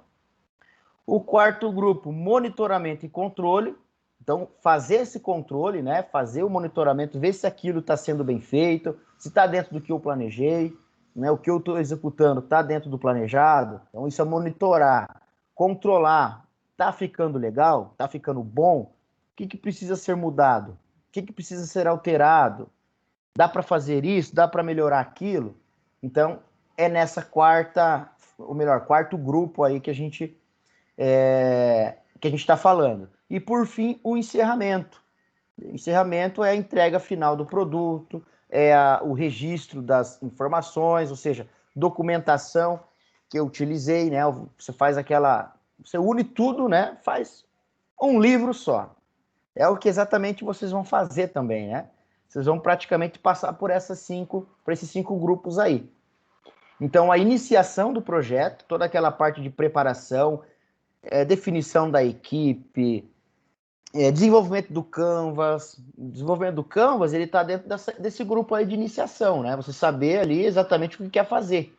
O quarto grupo, monitoramento e controle. Então, fazer esse controle, né, fazer o monitoramento, ver se aquilo está sendo bem feito, se está dentro do que eu planejei, né, o que eu estou executando está dentro do planejado. Então, isso é monitorar, controlar. Está ficando legal? Está ficando bom? O que precisa ser mudado? O que precisa ser alterado? Dá para fazer isso? Dá para melhorar aquilo? Então, é nessa quarto grupo aí que a gente está falando. E, por fim, o encerramento. O encerramento é a entrega final do produto, o registro das informações, ou seja, documentação que eu utilizei, né? Você faz você une tudo, né? Faz um livro só. É o que exatamente vocês vão fazer também, né? Vocês vão praticamente passar por esses 5 grupos aí. Então, a iniciação do projeto, toda aquela parte de preparação, definição da equipe, desenvolvimento do Canvas. O desenvolvimento do Canvas, ele está dentro desse grupo aí de iniciação, né? Você saber ali exatamente o que quer fazer.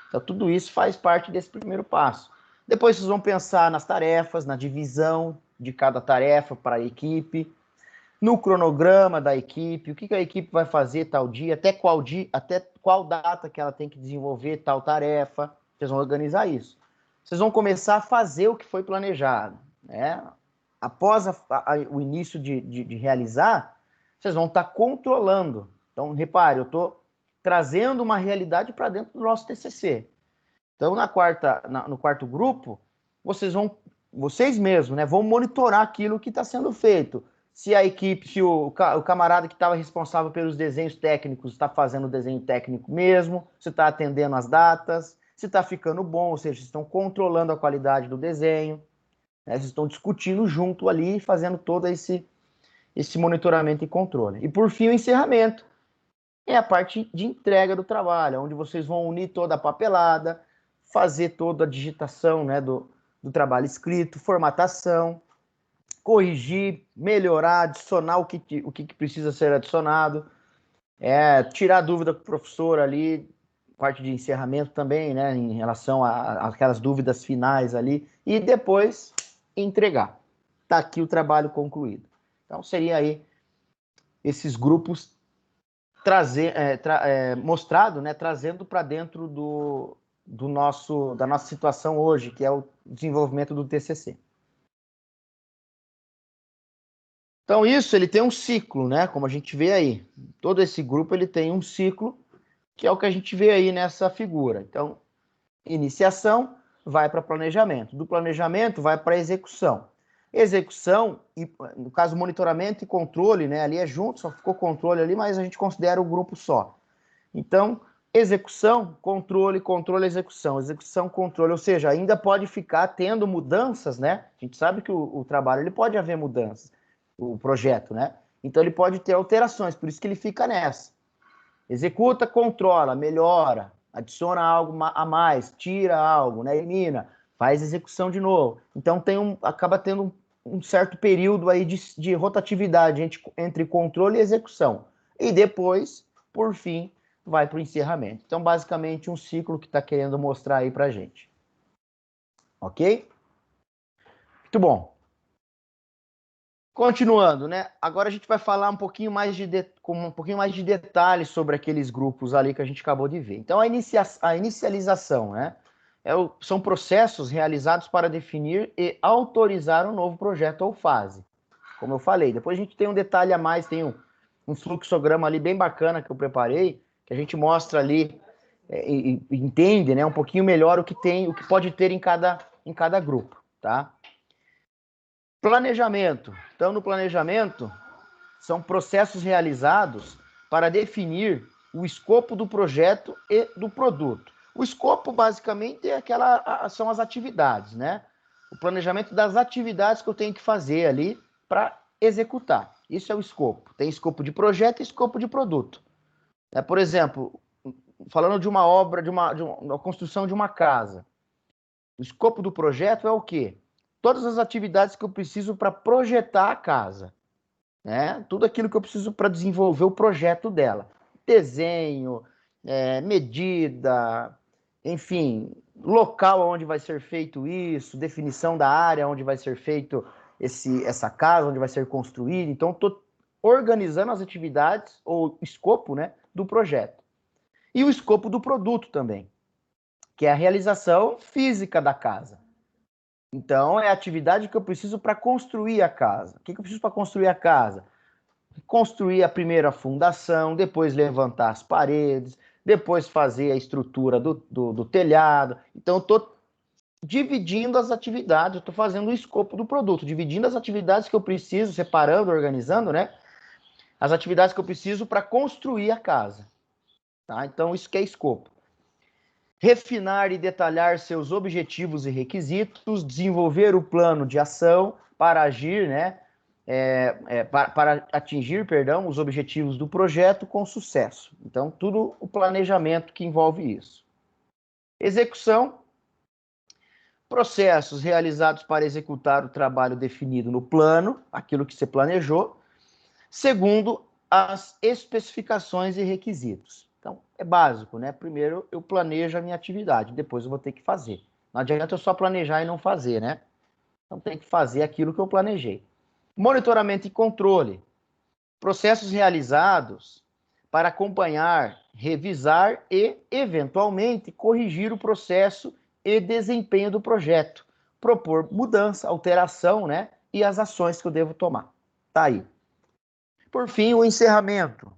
Então, tudo isso faz parte desse primeiro passo. Depois, vocês vão pensar nas tarefas, na divisão de cada tarefa para a equipe, no cronograma da equipe, o que a equipe vai fazer tal dia, até qual data que ela tem que desenvolver tal tarefa. Vocês vão organizar isso. Vocês vão começar a fazer o que foi planejado, né? Após o início de realizar, vocês vão estar controlando. Então, repare, eu estou trazendo uma realidade para dentro do nosso TCC. Então, no quarto grupo, vocês mesmos, né, vão monitorar aquilo que está sendo feito. Se a equipe, se o camarada que estava responsável pelos desenhos técnicos está fazendo o desenho técnico mesmo, se está atendendo as datas, se está ficando bom, ou seja, estão controlando a qualidade do desenho, né, vocês estão discutindo junto ali, fazendo todo esse monitoramento e controle. E por fim, o encerramento. É a parte de entrega do trabalho, onde vocês vão unir toda a papelada, fazer toda a digitação, né, do trabalho escrito, formatação, corrigir, melhorar, adicionar o que precisa ser adicionado, tirar dúvida com o professor ali, parte de encerramento também, né, em relação a aquelas dúvidas finais ali, e depois entregar. Está aqui o trabalho concluído. Então, seria aí esses grupos mostrado, né, trazendo para dentro da nossa situação hoje, que é o desenvolvimento do TCC. Então, ele tem um ciclo, né, como a gente vê aí. Todo esse grupo ele tem um ciclo, que é o que a gente vê aí nessa figura. Então, iniciação vai para planejamento. Do planejamento vai para execução. Execução, e no caso monitoramento e controle, né, ali é junto, só ficou controle ali, mas a gente considera o grupo só. Então, execução, controle, execução, controle, ou seja, ainda pode ficar tendo mudanças, né? A gente sabe que o trabalho ele pode haver mudanças, o projeto, né? Então ele pode ter alterações, por isso que ele fica nessa. Executa, controla, melhora, adiciona algo a mais, tira algo, né? Elimina, faz execução de novo. Então acaba tendo um certo período aí de rotatividade entre controle e execução. E depois, por fim, vai para o encerramento. Então, basicamente, um ciclo que está querendo mostrar aí para a gente. Ok? Muito bom. Continuando, né? Agora a gente vai falar com um pouquinho mais de detalhes sobre aqueles grupos ali que a gente acabou de ver. Então, a inicialização, né? São processos realizados para definir e autorizar um novo projeto ou fase. Como eu falei, depois a gente tem um detalhe a mais, tem um fluxograma ali bem bacana que eu preparei, que a gente mostra ali e entende, né, um pouquinho melhor o que pode ter em cada grupo, tá? Planejamento. Então, no planejamento, são processos realizados para definir o escopo do projeto e do produto. O escopo, basicamente, são as atividades, né? O planejamento das atividades que eu tenho que fazer ali para executar. Isso é o escopo. Tem escopo de projeto e escopo de produto. Por exemplo, falando de uma obra, de uma construção de uma casa. O escopo do projeto é o quê? Todas as atividades que eu preciso para projetar a casa. né? Tudo aquilo que eu preciso para desenvolver o projeto dela. Desenho, medida, enfim, local onde vai ser feito isso, definição da área onde vai ser feito essa casa, onde vai ser construída. Então, estou organizando as atividades, ou escopo, né, do projeto. E o escopo do produto também, que é a realização física da casa. Então, é a atividade que eu preciso para construir a casa. O que eu preciso para construir a casa? Construir a primeira fundação, depois levantar as paredes, depois fazer a estrutura do telhado. Então, eu estou dividindo as atividades, eu estou fazendo o escopo do produto, dividindo as atividades que eu preciso, separando, organizando, né? As atividades que eu preciso para construir a casa. Tá? Então, isso que é escopo. Refinar e detalhar seus objetivos e requisitos, desenvolver o plano de ação para agir, né? Para atingir, perdão, os objetivos do projeto com sucesso. Então, tudo o planejamento que envolve isso. Execução, processos realizados para executar o trabalho definido no plano, aquilo que você planejou, segundo as especificações e requisitos. Então, é básico, né? Primeiro eu planejo a minha atividade, depois eu vou ter que fazer. Não adianta eu só planejar e não fazer, né? Então, tem que fazer aquilo que eu planejei. Monitoramento e controle. Processos realizados para acompanhar, revisar e, eventualmente, corrigir o processo e desempenho do projeto. Propor mudança, alteração, né? E as ações que eu devo tomar. Tá aí. Por fim, o encerramento.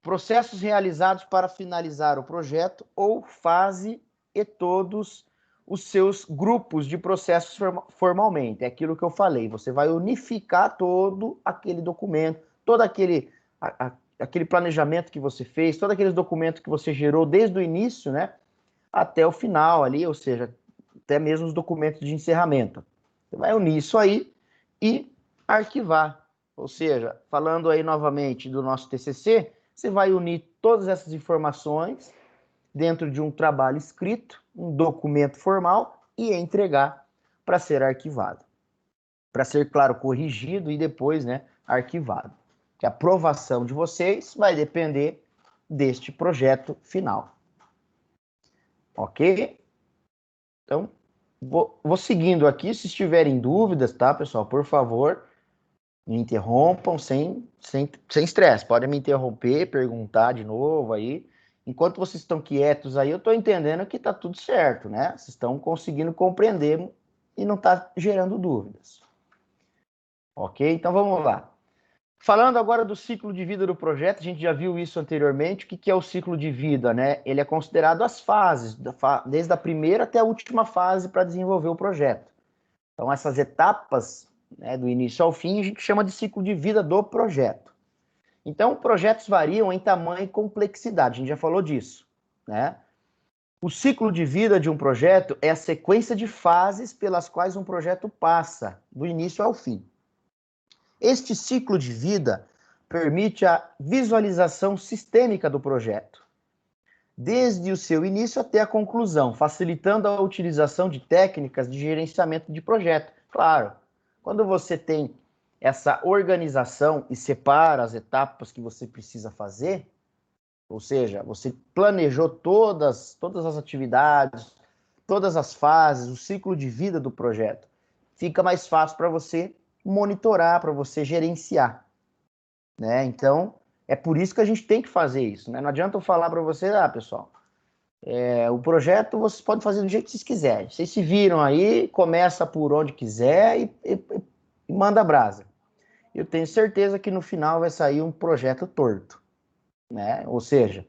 Processos realizados para finalizar o projeto ou fase e todos os seus grupos de processos formalmente. É aquilo que eu falei, você vai unificar todo aquele documento, todo aquele planejamento que você fez, todos aqueles documentos que você gerou desde o início, né, até o final ali, ou seja, até mesmo os documentos de encerramento. Você vai unir isso aí e arquivar. Ou seja, falando aí novamente do nosso TCC, você vai unir todas essas informações dentro de um trabalho escrito, um documento formal e entregar para ser arquivado. Para ser, claro, corrigido e depois, né, arquivado. Que a aprovação de vocês vai depender deste projeto final. Ok? Então, vou seguindo aqui. Se estiverem dúvidas, tá, pessoal? Por favor, me interrompam sem estresse. Podem me interromper, perguntar de novo aí. Enquanto vocês estão quietos aí, eu estou entendendo que está tudo certo, né? Vocês estão conseguindo compreender e não está gerando dúvidas. Ok? Então vamos lá. Falando agora do ciclo de vida do projeto, a gente já viu isso anteriormente. O que é o ciclo de vida, né? Ele é considerado as fases, desde a primeira até a última fase para desenvolver o projeto. Então, essas etapas, né, do início ao fim, a gente chama de ciclo de vida do projeto. Então, projetos variam em tamanho e complexidade, a gente já falou disso, né? O ciclo de vida de um projeto é a sequência de fases pelas quais um projeto passa, do início ao fim. Este ciclo de vida permite a visualização sistêmica do projeto, desde o seu início até a conclusão, facilitando a utilização de técnicas de gerenciamento de projeto. Claro, quando você tem essa organização e separa as etapas que você precisa fazer, ou seja, você planejou todas as atividades, todas as fases, o ciclo de vida do projeto, fica mais fácil para você monitorar, para você gerenciar, né? Então, é por isso que a gente tem que fazer isso, né? Não adianta eu falar para você, pessoal, o projeto vocês podem fazer do jeito que vocês quiserem. Vocês se viram aí, começa por onde quiser e manda brasa. Eu tenho certeza que no final vai sair um projeto torto, né? Ou seja,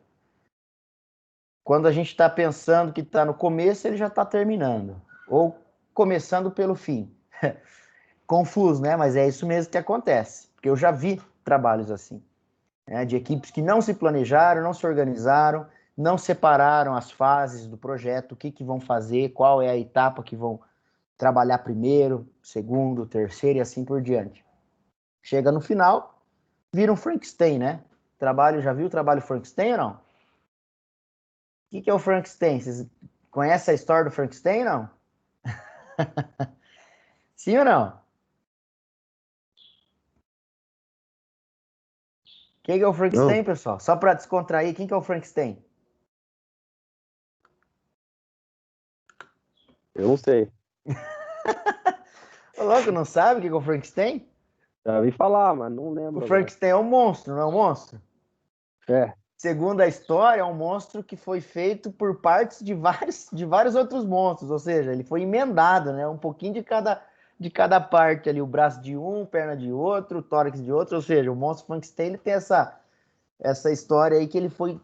quando a gente está pensando que está no começo, ele já está terminando. Ou começando pelo fim. Confuso, né? Mas é isso mesmo que acontece. Porque eu já vi trabalhos assim, né? De equipes que não se planejaram, não se organizaram, não separaram as fases do projeto, o que vão fazer, qual é a etapa que vão trabalhar primeiro, segundo, terceiro e assim por diante. Chega no final, vira um Frankenstein, né? Trabalho, já viu o trabalho Frankenstein ou não? O que é o Frankenstein? Vocês conhecem a história do Frankenstein, não? Sim ou não? Quem que é o Não, Frankenstein, pessoal? Só para descontrair, quem que é o Frankenstein? eu não sei. Ô, louco, não sabe o que que é o Frankenstein? Já ouvi falar, mas não O lembro agora. Frankenstein é um monstro, não é um monstro? É, Segundo a história, é um monstro que foi feito por partes de vários outros monstros, ou seja, ele foi emendado, né? Um pouquinho de cada parte ali, o braço de um, perna de outro, o tórax de outro, ou seja, o monstro Frankenstein ele tem essa história aí que ele foi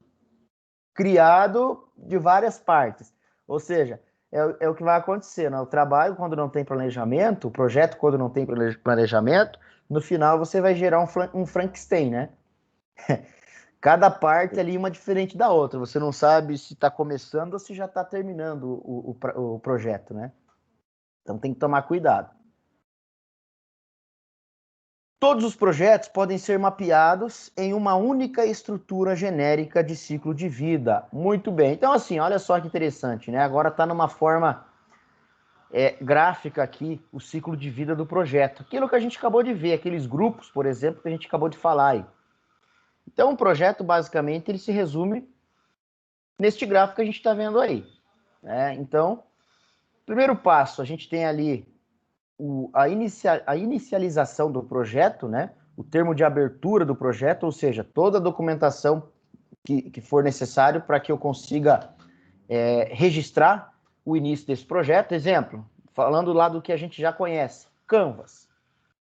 criado de várias partes. Ou seja, é o que vai acontecer, né? O trabalho, quando não tem planejamento, o projeto, quando não tem planejamento, no final você vai gerar um Frankenstein, né? Cada parte ali uma diferente da outra. Você não sabe se está começando ou se já está terminando o projeto, né? Então tem que tomar cuidado. Todos os projetos podem ser mapeados em uma única estrutura genérica de ciclo de vida. Muito bem. Então, assim, olha só que interessante, né? Agora está numa forma gráfica aqui o ciclo de vida do projeto. Aquilo que a gente acabou de ver, aqueles grupos, por exemplo, que a gente acabou de falar aí. Então, o projeto, basicamente, ele se resume neste gráfico que a gente está vendo aí. Né? Então, primeiro passo, a gente tem ali a inicialização do projeto, né? O termo de abertura do projeto, ou seja, toda a documentação que for necessário para que eu consiga registrar o início desse projeto. Exemplo, falando lá do que a gente já conhece, Canvas.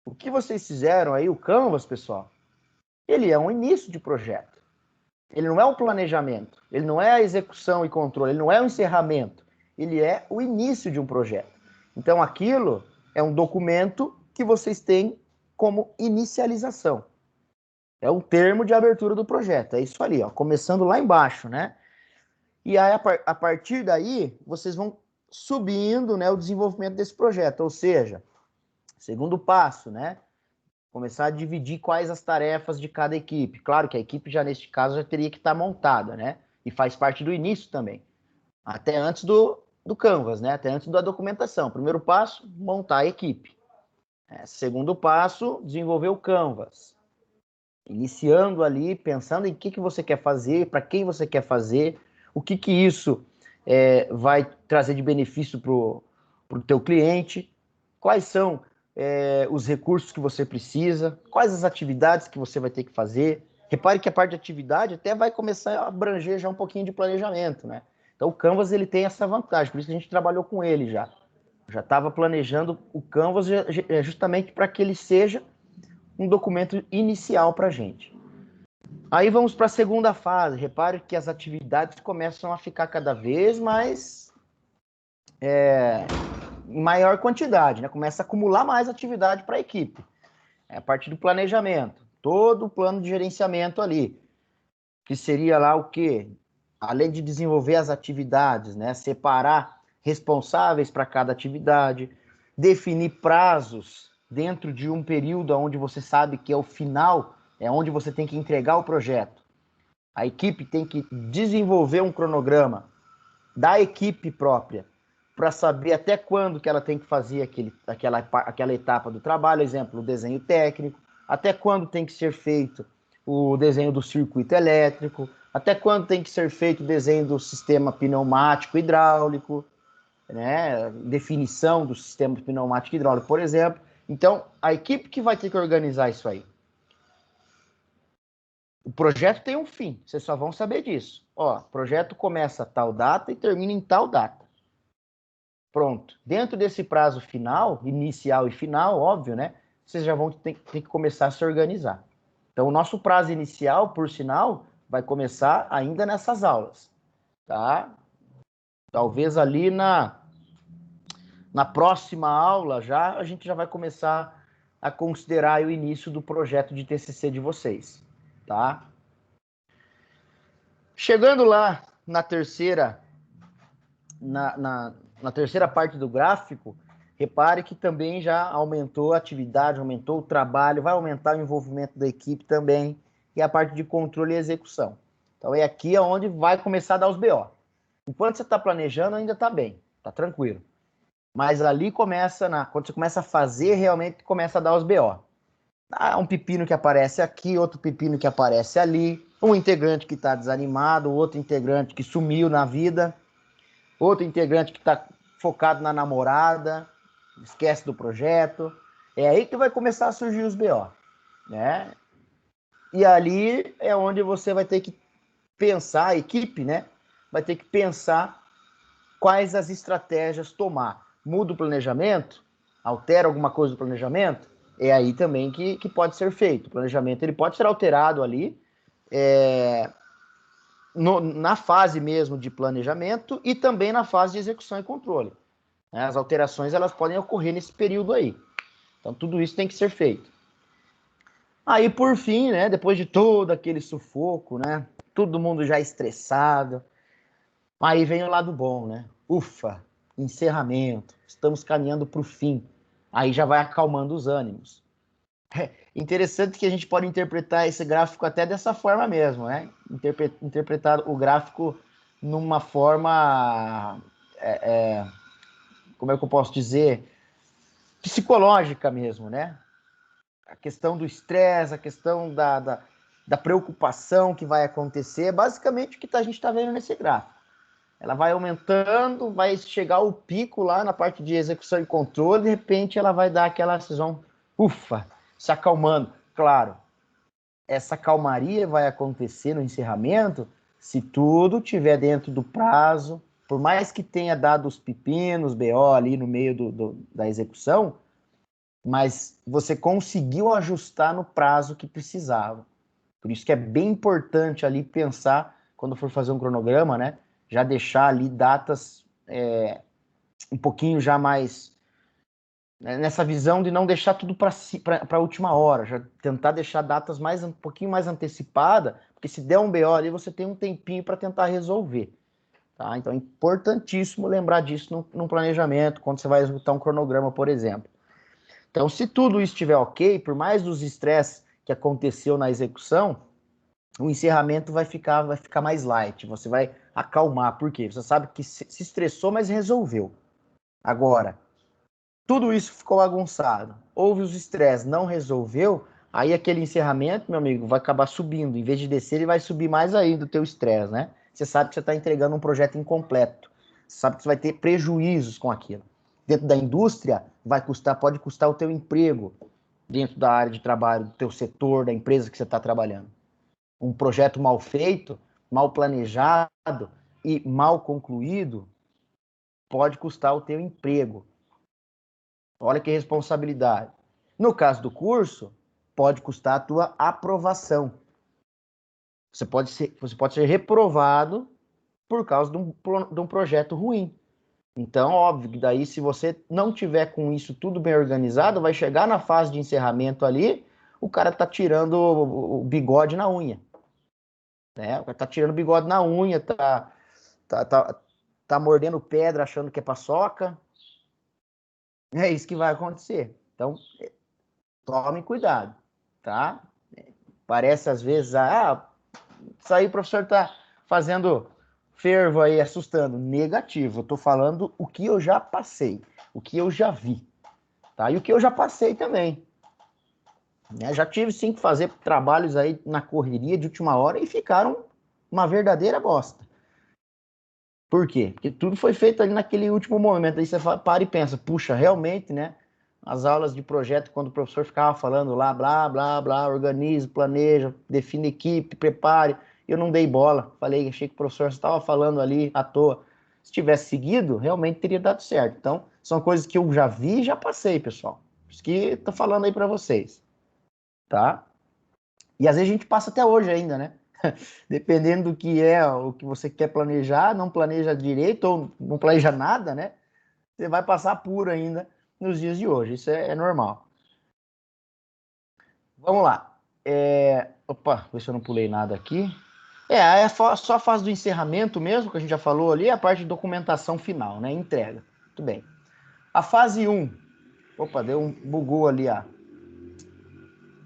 O que vocês fizeram aí, o Canvas, pessoal, ele é um início de projeto. Ele não é um planejamento, ele não é a execução e controle, ele não é o encerramento, ele é o início de um projeto. Então, aquilo é um documento que vocês têm como inicialização. É um termo de abertura do projeto. É isso ali, ó, começando lá embaixo, né? E aí, a partir daí, vocês vão subindo, né, o desenvolvimento desse projeto. Ou seja, segundo passo, né? Começar a dividir quais as tarefas de cada equipe. Claro que a equipe já, neste caso, já teria que estar montada, né? E faz parte do início também. Até antes do Canvas, né? Até antes da documentação. Primeiro passo, montar a equipe. Segundo passo, desenvolver o Canvas. Iniciando ali, pensando em que você quer fazer, para quem você quer fazer, o que isso vai trazer de benefício para o teu cliente, quais são os recursos que você precisa, quais as atividades que você vai ter que fazer. Repare que a parte de atividade até vai começar a abranger já um pouquinho de planejamento, né? Então o Canvas ele tem essa vantagem, por isso que a gente trabalhou com ele já. Já estava planejando o Canvas justamente para que ele seja um documento inicial para a gente. Aí vamos para a segunda fase. Repare que as atividades começam a ficar cada vez mais em maior quantidade, né? Começa a acumular mais atividade para a equipe. A partir do planejamento, todo o plano de gerenciamento ali, que seria lá o quê? Além de desenvolver as atividades, né? Separar responsáveis para cada atividade, definir prazos dentro de um período onde você sabe que é o final, é onde você tem que entregar o projeto. A equipe tem que desenvolver um cronograma da equipe própria para saber até quando que ela tem que fazer aquela etapa do trabalho, exemplo, o desenho técnico, até quando tem que ser feito o desenho do circuito elétrico, até quando tem que ser feito o desenho do sistema pneumático hidráulico, né? Definição do sistema pneumático hidráulico, por exemplo. Então, a equipe que vai ter que organizar isso aí. O projeto tem um fim, vocês só vão saber disso. Ó, o projeto começa a tal data e termina em tal data. Pronto. Dentro desse prazo final, inicial e final, óbvio, né? Vocês já vão ter que começar a se organizar. Então, o nosso prazo inicial, por sinal, vai começar ainda nessas aulas, tá? Talvez ali na próxima aula já a gente já vai começar a considerar o início do projeto de TCC de vocês, tá? Chegando lá na terceira parte do gráfico, repare que também já aumentou a atividade, aumentou o trabalho, vai aumentar o envolvimento da equipe também, e a parte de controle e execução. Então é aqui onde vai começar a dar os BO. Enquanto você está planejando, ainda está bem, está tranquilo. Mas ali começa, quando você começa a fazer, realmente começa a dar os BO. Um pepino que aparece aqui, outro pepino que aparece ali, um integrante que está desanimado, outro integrante que sumiu na vida, outro integrante que está focado na namorada, esquece do projeto. É aí que vai começar a surgir os BO, né? E ali é onde você vai ter que pensar, a equipe, né? Vai ter que pensar quais as estratégias tomar. Muda o planejamento? Altera alguma coisa do planejamento? É aí também que pode ser feito. O planejamento ele pode ser alterado ali na fase mesmo de planejamento e também na fase de execução e controle. Né? As alterações elas podem ocorrer nesse período aí. Então tudo isso tem que ser feito. Aí por fim, né, depois de todo aquele sufoco, né, todo mundo já estressado, aí vem o lado bom, né? Ufa, encerramento, estamos caminhando para o fim. Aí já vai acalmando os ânimos. É interessante que a gente pode interpretar esse gráfico até dessa forma mesmo, né? Interpretar o gráfico numa forma, como é que eu posso dizer, psicológica mesmo, né? A questão do estresse, a questão da preocupação que vai acontecer, é basicamente o que a gente está vendo nesse gráfico. Ela vai aumentando, vai chegar ao pico lá na parte de execução e controle, de repente ela vai dar aquela decisão, ufa, se acalmando. Claro, essa calmaria vai acontecer no encerramento se tudo estiver dentro do prazo, por mais que tenha dado os pepinos, BO ali no meio da execução, mas você conseguiu ajustar no prazo que precisava. Por isso que é bem importante ali pensar, quando for fazer um cronograma, né? Já deixar ali datas um pouquinho já mais, né, nessa visão de não deixar tudo para a última hora, já tentar deixar datas um pouquinho mais antecipada, porque se der um BO ali, você tem um tempinho para tentar resolver. Tá? Então é importantíssimo lembrar disso no planejamento, quando você vai executar um cronograma, por exemplo. Então, se tudo isso estiver ok, por mais dos estresses que aconteceu na execução, o encerramento vai ficar mais light, você vai acalmar. Por quê? Você sabe que se estressou, mas resolveu. Agora, tudo isso ficou bagunçado, houve os estresses, não resolveu, aí aquele encerramento, meu amigo, vai acabar subindo. Em vez de descer, ele vai subir mais ainda o teu estresse, né? Você sabe que você está entregando um projeto incompleto. Você sabe que você vai ter prejuízos com aquilo. Dentro da indústria, pode custar o teu emprego dentro da área de trabalho, do teu setor, da empresa que você está trabalhando. Um projeto mal feito, mal planejado e mal concluído pode custar o teu emprego. Olha que responsabilidade. No caso do curso, pode custar a tua aprovação. Você pode ser reprovado por causa de um projeto ruim. Então, óbvio que daí, se você não tiver com isso tudo bem organizado, vai chegar na fase de encerramento ali, o cara tá tirando o bigode na unha. Né? O cara tá tirando o bigode na unha, tá mordendo pedra achando que é paçoca. É isso que vai acontecer. Então, tome cuidado, tá? Parece às vezes, isso aí o professor tá fazendo fervo aí, assustando. Negativo, eu tô falando o que eu já passei, o que eu já vi, tá? E o que eu já passei também. Né? Já tive sim que fazer trabalhos aí na correria de última hora e ficaram uma verdadeira bosta. Por quê? Porque tudo foi feito ali naquele último momento. Aí você para e pensa, puxa, realmente, né? As aulas de projeto, quando o professor ficava falando lá, blá, blá, blá, organize, planeja, define equipe, prepare. Eu não dei bola. Falei, achei que o professor estava falando ali à toa. Se tivesse seguido, realmente teria dado certo. Então, são coisas que eu já vi e já passei, pessoal. Por isso que estou falando aí para vocês, tá? E às vezes a gente passa até hoje ainda, né? Dependendo do que é o que você quer planejar, não planeja direito ou não planeja nada, né? Você vai passar puro ainda nos dias de hoje. Isso é normal. Vamos lá. Opa, ver se eu não pulei nada aqui. Só a fase do encerramento mesmo, que a gente já falou ali, a parte de documentação final, né? Entrega. Muito bem. A fase 1. Opa, bugou ali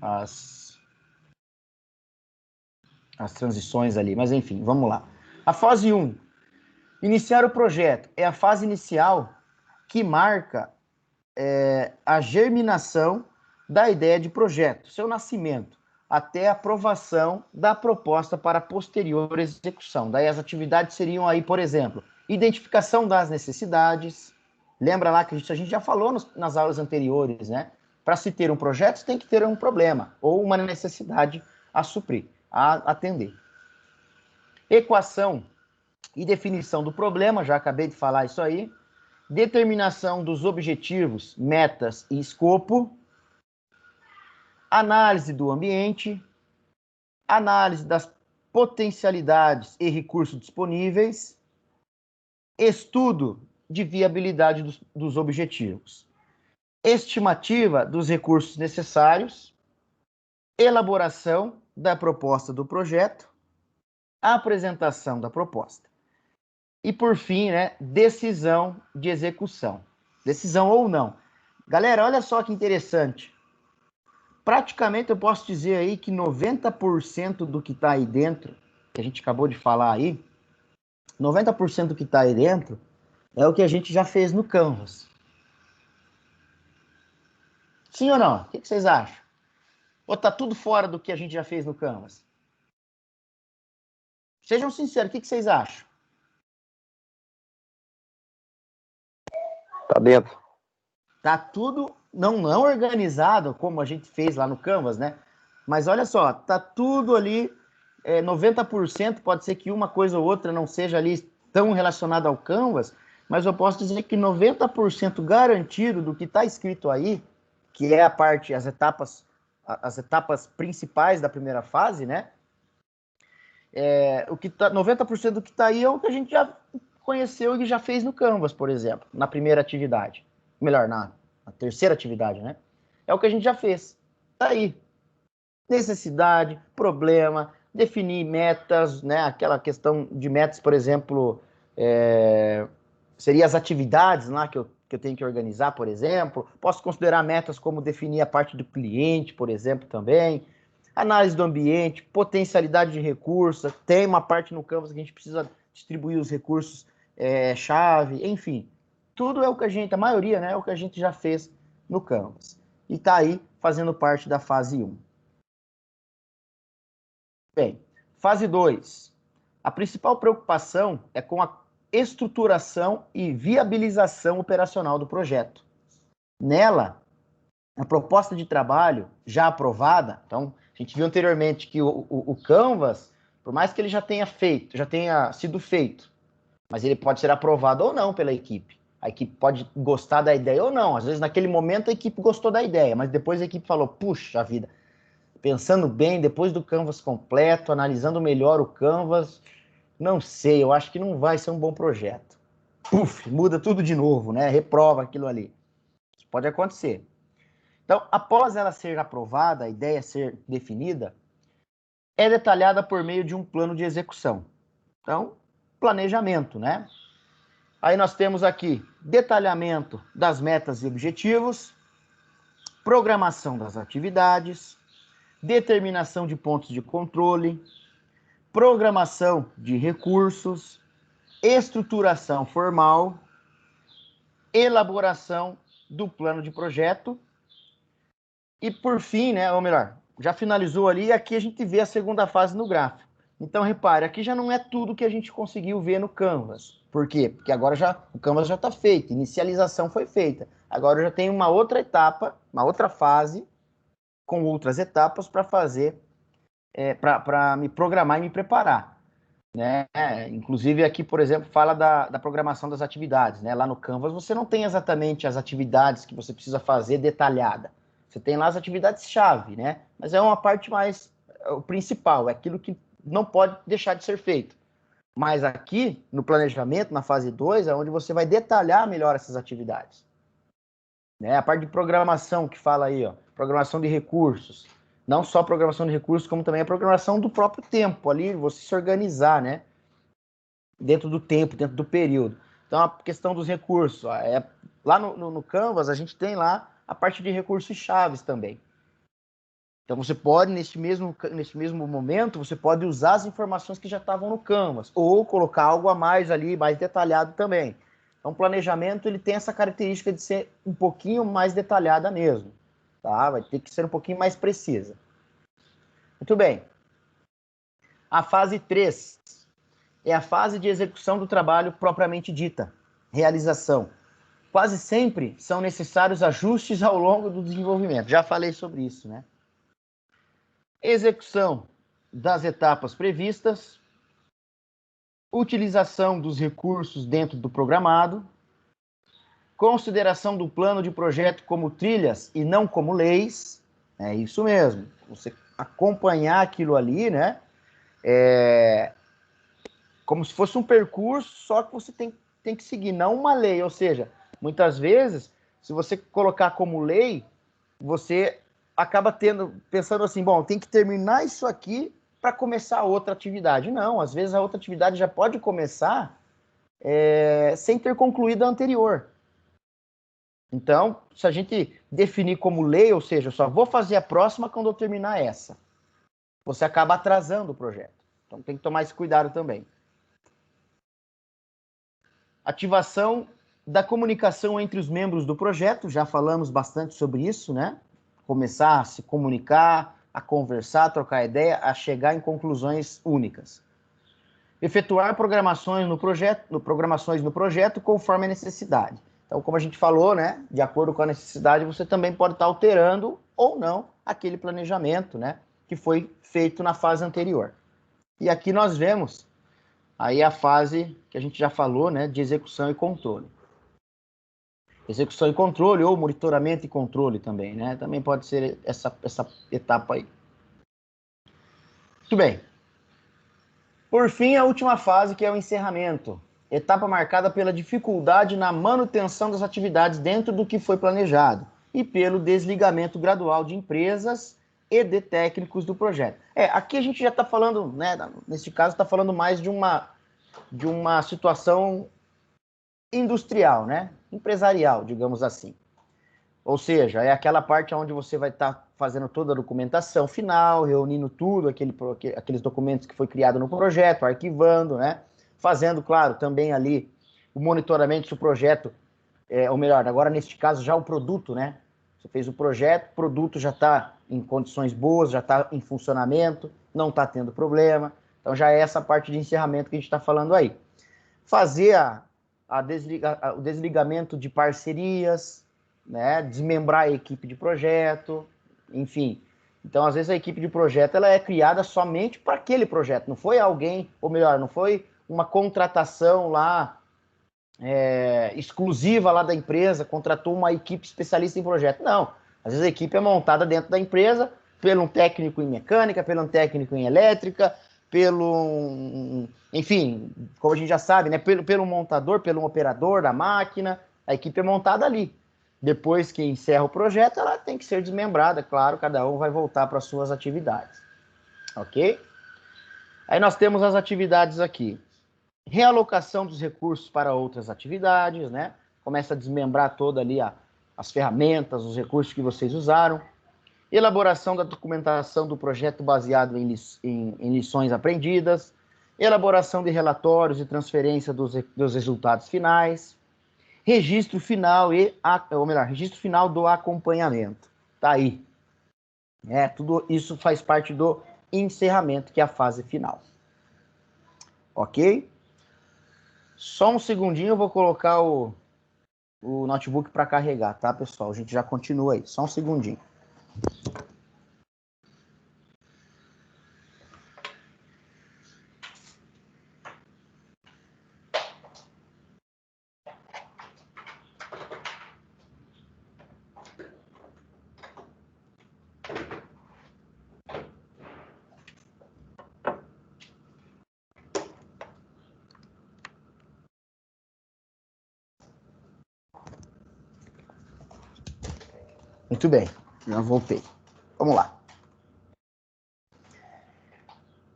as, as transições ali, mas enfim, vamos lá. A fase 1. Iniciar o projeto. É a fase inicial que marca a germinação da ideia de projeto, seu nascimento, até a aprovação da proposta para posterior execução. Daí as atividades seriam aí, por exemplo, identificação das necessidades. Lembra lá que a gente já falou nas aulas anteriores, né? Para se ter um projeto, você tem que ter um problema ou uma necessidade a suprir, a atender. Equação e definição do problema, já acabei de falar isso aí. Determinação dos objetivos, metas e escopo. Análise do ambiente. Análise das potencialidades e recursos disponíveis. Estudo de viabilidade dos objetivos. Estimativa dos recursos necessários. Elaboração da proposta do projeto. Apresentação da proposta. E, por fim, né, decisão de execução. Decisão ou não. Galera, olha só que interessante. Praticamente eu posso dizer aí que 90% do que está aí dentro, que a gente acabou de falar aí, 90% do que está aí dentro é o que a gente já fez no Canvas. Sim ou não? O que vocês acham? Ou está tudo fora do que a gente já fez no Canvas? Sejam sinceros, o que vocês acham? Tá dentro. Tá tudo não organizado como a gente fez lá no Canvas, né? Mas olha só, tá tudo ali, 90%, pode ser que uma coisa ou outra não seja ali tão relacionada ao Canvas, mas eu posso dizer que 90% garantido do que está escrito aí, que é a parte, as etapas principais da primeira fase, né? 90% do que está aí é o que a gente já conheceu e já fez no Canvas, por exemplo, na primeira atividade. Melhor, na terceira atividade, né? É o que a gente já fez. Tá aí. Necessidade, problema, definir metas, né? Aquela questão de metas, por exemplo, seria as atividades lá que eu tenho que organizar, por exemplo. Posso considerar metas como definir a parte do cliente, por exemplo, também. Análise do ambiente, potencialidade de recursos. Tem uma parte no Canvas que a gente precisa distribuir os recursos chave, enfim. Tudo é o que a maioria, né, é o que a gente já fez no Canvas. E está aí fazendo parte da fase 1. Bem, fase 2. A principal preocupação é com a estruturação e viabilização operacional do projeto. Nela, a proposta de trabalho já aprovada, então, a gente viu anteriormente que o Canvas, por mais que ele já tenha sido feito, mas ele pode ser aprovado ou não pela equipe. A equipe pode gostar da ideia ou não. Às vezes, naquele momento, a equipe gostou da ideia, mas depois a equipe falou, puxa vida, pensando bem, depois do Canvas completo, analisando melhor o Canvas, não sei, eu acho que não vai ser um bom projeto. Puf, muda tudo de novo, né? Reprova aquilo ali. Isso pode acontecer. Então, após ela ser aprovada, a ideia ser definida, é detalhada por meio de um plano de execução. Então, planejamento, né? Aí nós temos aqui detalhamento das metas e objetivos, programação das atividades, determinação de pontos de controle, programação de recursos, estruturação formal, elaboração do plano de projeto e, por fim, né, ou melhor, já finalizou ali e aqui a gente vê a segunda fase no gráfico. Então, repare, aqui já não é tudo que a gente conseguiu ver no Canvas. Por quê? Porque agora o Canvas já está feito, inicialização foi feita. Agora eu já tenho uma outra etapa, uma outra fase, com outras etapas para fazer, para me programar e me preparar. Né? Inclusive aqui, por exemplo, fala da programação das atividades. Né? Lá no Canvas você não tem exatamente as atividades que você precisa fazer detalhada. Você tem lá as atividades-chave, né? Mas é uma parte mais, o principal, é aquilo que não pode deixar de ser feito. Mas aqui, no planejamento, na fase 2, é onde você vai detalhar melhor essas atividades. Né? A parte de programação que fala aí, ó, programação de recursos. Não só programação de recursos, como também a programação do próprio tempo, ali você se organizar, né? Dentro do tempo, dentro do período. Então, a questão dos recursos. Lá no Canvas, a gente tem lá a parte de recursos chaves também. Então, você pode, neste mesmo momento, você pode usar as informações que já estavam no Canvas, ou colocar algo a mais ali, mais detalhado também. Então, o planejamento ele tem essa característica de ser um pouquinho mais detalhada mesmo. tá? Vai ter que ser um pouquinho mais precisa. Muito bem. A fase 3 é a fase de execução do trabalho propriamente dita, realização. Quase sempre são necessários ajustes ao longo do desenvolvimento. Já falei sobre isso, né? Execução das etapas previstas, utilização dos recursos dentro do programado, consideração do plano de projeto como trilhas e não como leis. É isso mesmo. Você acompanhar aquilo ali, né? Como se fosse um percurso, só que você tem que seguir, não uma lei. Ou seja, muitas vezes, se você colocar como lei, você acaba pensando assim, bom, tem que terminar isso aqui para começar outra atividade. Não, às vezes a outra atividade já pode começar sem ter concluído a anterior. Então, se a gente definir como lei, ou seja, eu só vou fazer a próxima quando eu terminar essa, você acaba atrasando o projeto. Então tem que tomar esse cuidado também. Ativação da comunicação entre os membros do projeto, já falamos bastante sobre isso, né? Começar a se comunicar, a conversar, a trocar ideia, a chegar em conclusões únicas. Efetuar programações no projeto conforme a necessidade. Então, como a gente falou, né, de acordo com a necessidade, você também pode estar alterando ou não aquele planejamento, né, que foi feito na fase anterior. E aqui nós vemos aí a fase que a gente já falou, né, de execução e controle. Execução e controle, ou monitoramento e controle também, né? Também pode ser essa etapa aí. Muito bem. Por fim, a última fase, que é o encerramento. Etapa marcada pela dificuldade na manutenção das atividades dentro do que foi planejado e pelo desligamento gradual de empresas e de técnicos do projeto. Aqui a gente já está falando, né? Nesse caso, está falando mais de uma situação industrial, né? Empresarial, digamos assim. Ou seja, é aquela parte onde você vai estar fazendo toda a documentação final, reunindo tudo, aqueles documentos que foi criado no projeto, arquivando, né? Fazendo, claro, também ali o monitoramento se o projeto, ou melhor, agora neste caso já o produto, né? Você fez o projeto, o produto já está em condições boas, já está em funcionamento, não está tendo problema. Então já é essa parte de encerramento que a gente está falando aí. Fazer o desligamento de parcerias, né, desmembrar a equipe de projeto, enfim. Então, às vezes, a equipe de projeto ela é criada somente para aquele projeto, não foi alguém, ou melhor, não foi uma contratação lá exclusiva lá da empresa, contratou uma equipe especialista em projeto. Não, às vezes a equipe é montada dentro da empresa pelo um técnico em mecânica, pelo um técnico em elétrica, enfim, como a gente já sabe, né, pelo montador, pelo operador da máquina, a equipe é montada ali. Depois que encerra o projeto, ela tem que ser desmembrada, claro, cada um vai voltar para as suas atividades. Ok? Aí nós temos as atividades aqui. Realocação dos recursos para outras atividades, né? Começa a desmembrar toda ali as ferramentas, os recursos que vocês usaram. Elaboração da documentação do projeto baseado em lições aprendidas. Elaboração de relatórios e transferência dos resultados finais. Registro final registro final do acompanhamento. Tá aí. Tudo isso faz parte do encerramento, que é a fase final. Ok? Só um segundinho, eu vou colocar o notebook para carregar, tá, pessoal? A gente já continua aí. Só um segundinho. Muito bem, já voltei. Vamos lá.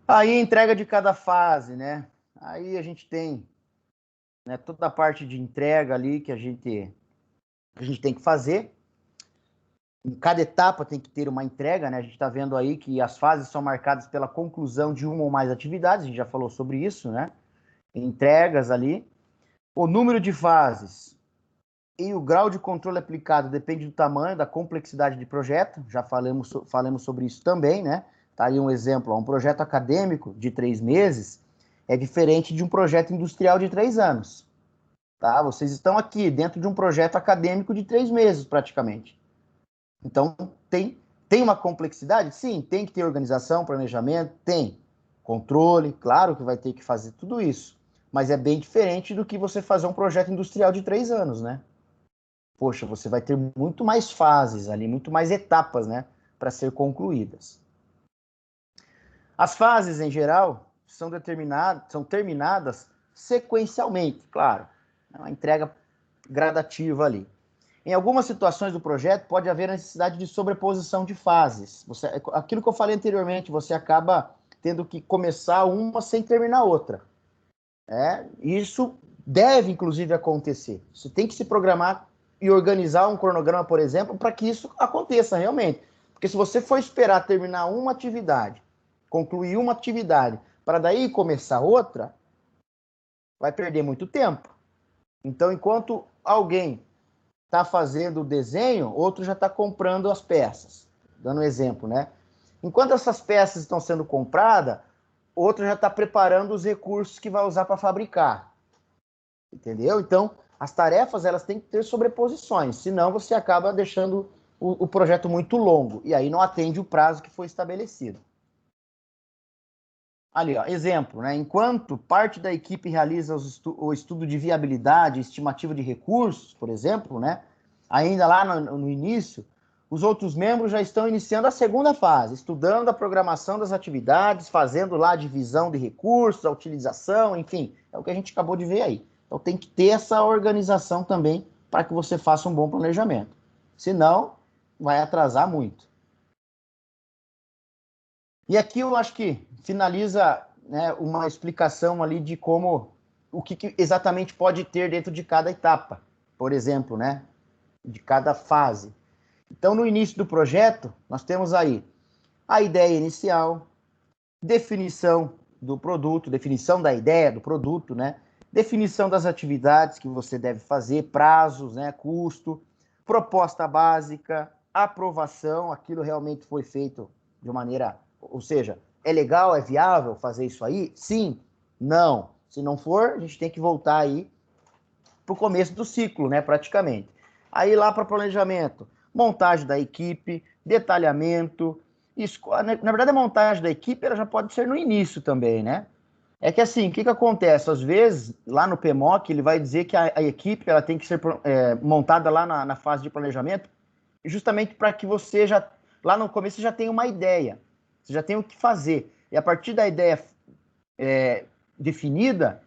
Aí, entrega de cada fase, né? Aí a gente tem, né, toda a parte de entrega ali que a gente tem que fazer. Em cada etapa tem que ter uma entrega, né? A gente está vendo aí que as fases são marcadas pela conclusão de uma ou mais atividades, a gente já falou sobre isso, né? Entregas ali. O número de fases E o grau de controle aplicado depende do tamanho, da complexidade de projeto, já falamos sobre isso também, né? Tá aí um exemplo, um projeto acadêmico de 3 meses é diferente de um projeto industrial de 3 anos, tá? Vocês estão aqui dentro de um projeto acadêmico de 3 meses, praticamente. Então, tem uma complexidade? Sim, tem que ter organização, planejamento, tem. Controle, claro que vai ter que fazer tudo isso, mas é bem diferente do que você fazer um projeto industrial de 3 anos, né? Poxa, você vai ter muito mais fases ali, muito mais etapas, né, para ser concluídas. As fases, em geral, são terminadas sequencialmente, claro. É uma entrega gradativa ali. Em algumas situações do projeto, pode haver a necessidade de sobreposição de fases. Aquilo que eu falei anteriormente, você acaba tendo que começar uma sem terminar outra. Isso deve, inclusive, acontecer. Você tem que se programar e organizar um cronograma, por exemplo, para que isso aconteça realmente. Porque se você for esperar terminar uma atividade, concluir uma atividade, para daí começar outra, vai perder muito tempo. Então, enquanto alguém está fazendo o desenho, outro já está comprando as peças. Dando um exemplo, né? Enquanto essas peças estão sendo compradas, outro já está preparando os recursos que vai usar para fabricar. Entendeu? Então, as tarefas elas têm que ter sobreposições, senão você acaba deixando o projeto muito longo, e aí não atende o prazo que foi estabelecido. Ali, ó, exemplo, né? Enquanto parte da equipe realiza o estudo de viabilidade, estimativa de recursos, por exemplo, né? Ainda lá no início, os outros membros já estão iniciando a segunda fase, estudando a programação das atividades, fazendo lá a divisão de recursos, a utilização, enfim, é o que a gente acabou de ver aí. Então tem que ter essa organização também para que você faça um bom planejamento. Senão, vai atrasar muito. E aqui eu acho que finaliza, né, uma explicação ali de como, o que exatamente pode ter dentro de cada etapa, por exemplo, né, de cada fase. Então, no início do projeto, nós temos aí a ideia inicial, definição do produto, definição da ideia do produto, né, definição das atividades que você deve fazer, prazos, né, custo, proposta básica, aprovação, aquilo realmente foi feito de maneira, ou seja, é legal, é viável fazer isso aí? Sim, não. Se não for, a gente tem que voltar aí para o começo do ciclo, né, praticamente. Aí lá para planejamento, montagem da equipe, detalhamento, na verdade a montagem da equipe ela já pode ser no início também, né? É que assim, o que acontece? Às vezes, lá no PMOC, ele vai dizer que a equipe ela tem que ser montada lá na fase de planejamento, justamente para que você já, lá no começo, você já tenha uma ideia, você já tem o que fazer. E a partir da ideia definida,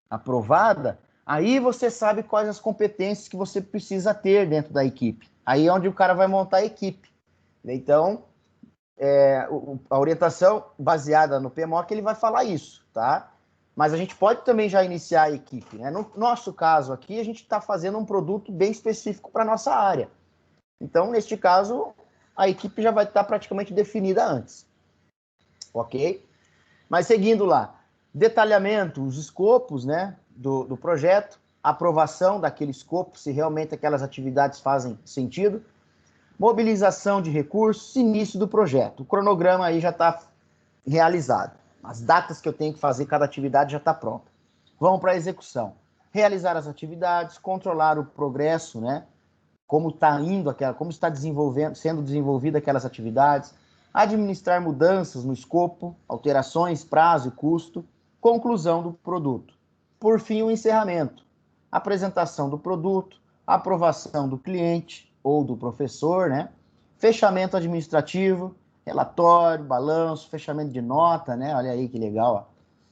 aprovada, aí você sabe quais as competências que você precisa ter dentro da equipe. Aí é onde o cara vai montar a equipe. Então, a orientação baseada no PMOC, ele vai falar isso, tá? Mas a gente pode também já iniciar a equipe, né? No nosso caso aqui, a gente está fazendo um produto bem específico para a nossa área. Então, neste caso, a equipe já vai estar praticamente definida antes. Ok? Mas seguindo lá, detalhamento, os escopos, né, do projeto, aprovação daquele escopo, se realmente aquelas atividades fazem sentido, mobilização de recursos, início do projeto. O cronograma aí já está realizado. As datas que eu tenho que fazer, cada atividade já está pronta. Vamos para a execução. Realizar as atividades, controlar o progresso, né? Como está indo como está sendo desenvolvida aquelas atividades, administrar mudanças no escopo, alterações, prazo e custo, conclusão do produto. Por fim, o encerramento. Apresentação do produto, aprovação do cliente ou do professor, né? Fechamento administrativo, relatório, balanço, fechamento de nota, né? Olha aí que legal, ó.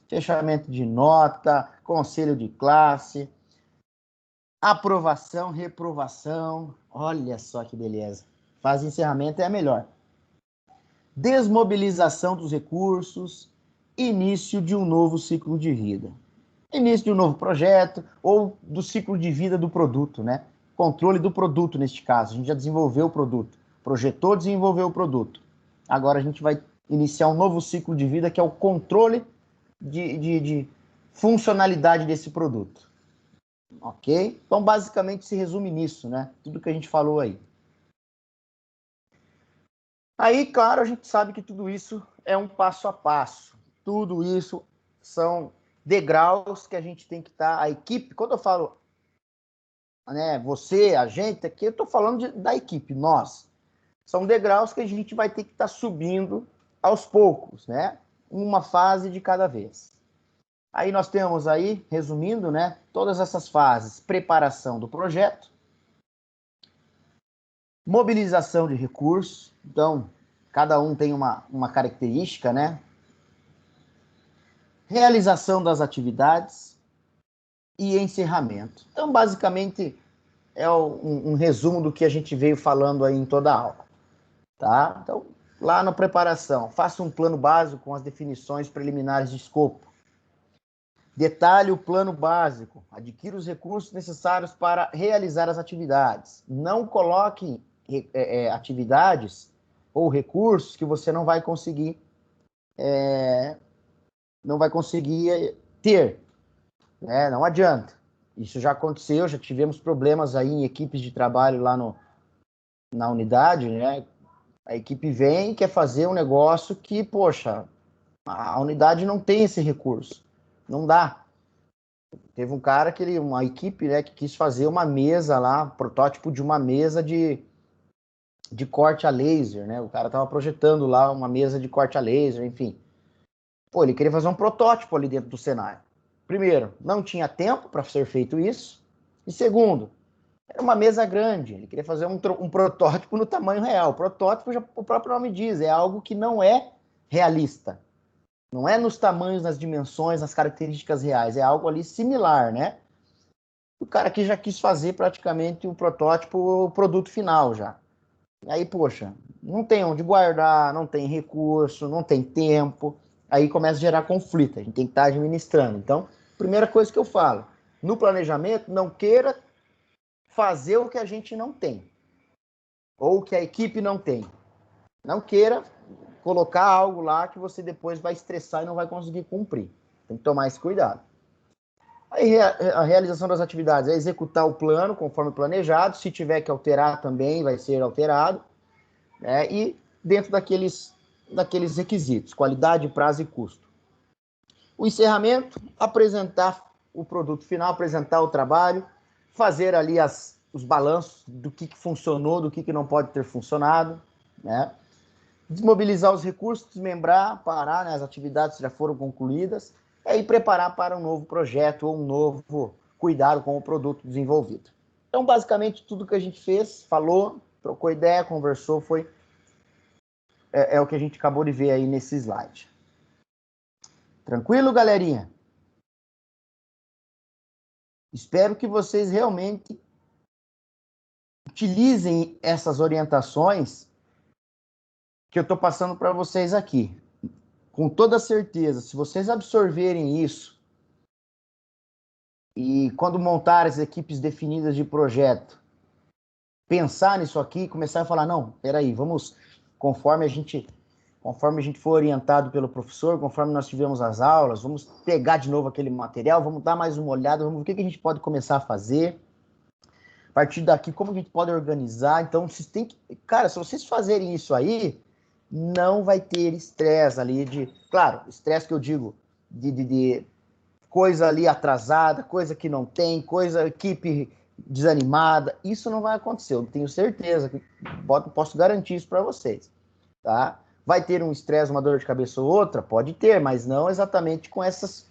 Fechamento de nota, conselho de classe, aprovação, reprovação, olha só que beleza. Fase de encerramento é a melhor. Desmobilização dos recursos, início de um novo ciclo de vida. Início de um novo projeto ou do ciclo de vida do produto, né? Controle do produto neste caso. A gente já desenvolveu o produto, projetou, desenvolveu o produto. Agora a gente vai iniciar um novo ciclo de vida que é o controle de funcionalidade desse produto. Ok? Então, basicamente, se resume nisso, né? Tudo que a gente falou aí. Aí, claro, a gente sabe que tudo isso é um passo a passo. Tudo isso são degraus que a gente tem que estar... A equipe, quando eu falo, né, você, a gente, aqui eu estou falando da equipe, nós. São degraus que a gente vai ter que estar subindo aos poucos, né? Uma fase de cada vez. Aí nós temos aí, resumindo, né, todas essas fases: preparação do projeto, mobilização de recursos, então cada um tem uma característica, né? Realização das atividades e encerramento. Então, basicamente, é um resumo do que a gente veio falando aí em toda a aula, tá? Então, lá na preparação, faça um plano básico com as definições preliminares de escopo. Detalhe o plano básico. Adquira os recursos necessários para realizar as atividades. Não coloque atividades ou recursos que você não vai conseguir ter, né? Não adianta. Isso já aconteceu, já tivemos problemas aí em equipes de trabalho lá na unidade, né? A equipe vem e quer fazer um negócio que, poxa, a unidade não tem esse recurso. Não dá. Teve um cara uma equipe, né, que quis fazer uma mesa lá, protótipo de uma mesa de corte a laser, né? O cara tava projetando lá uma mesa de corte a laser, enfim. Pô, ele queria fazer um protótipo ali dentro do cenário. Primeiro, não tinha tempo para ser feito isso. E segundo, era uma mesa grande. Ele queria fazer um protótipo no tamanho real. Protótipo, já, o próprio nome diz, é algo que não é realista. Não é nos tamanhos, nas dimensões, nas características reais. É algo ali similar, né? O cara aqui já quis fazer praticamente o protótipo, o produto final já. Aí, poxa, não tem onde guardar, não tem recurso, não tem tempo. Aí começa a gerar conflito, a gente tem que estar administrando. Então, primeira coisa que eu falo, no planejamento, não queira fazer o que a gente não tem, ou que a equipe não tem. Não queira colocar algo lá que você depois vai estressar e não vai conseguir cumprir. Tem que tomar esse cuidado. Aí a realização das atividades é executar o plano conforme planejado. Se tiver que alterar também, vai ser alterado, né? E dentro daqueles requisitos: qualidade, prazo e custo. O encerramento, apresentar o produto final, apresentar o trabalho, fazer ali os balanços do que funcionou, do que não pode ter funcionado, né? Desmobilizar os recursos, desmembrar, parar, né, as atividades já foram concluídas, e preparar para um novo projeto ou um novo cuidado com o produto desenvolvido. Então, basicamente, tudo que a gente fez, falou, trocou ideia, conversou, é o que a gente acabou de ver aí nesse slide. Tranquilo, galerinha? Espero que vocês realmente utilizem essas orientações que eu estou passando para vocês aqui. Com toda certeza, se vocês absorverem isso e quando montar as equipes definidas de projeto, pensar nisso aqui, começar a falar, não, peraí, vamos, conforme a gente for orientado pelo professor, conforme nós tivemos as aulas, vamos pegar de novo aquele material, vamos dar mais uma olhada, vamos ver o que a gente pode começar a fazer. A partir daqui, como a gente pode organizar. Então, vocês têm que... Cara, se vocês fazerem isso aí, não vai ter estresse ali de... Claro, estresse que eu digo de coisa ali atrasada, coisa que não tem, equipe desanimada. Isso não vai acontecer, eu tenho certeza. Posso garantir isso para vocês, tá? Vai ter um estresse, uma dor de cabeça ou outra? Pode ter, mas não exatamente com esses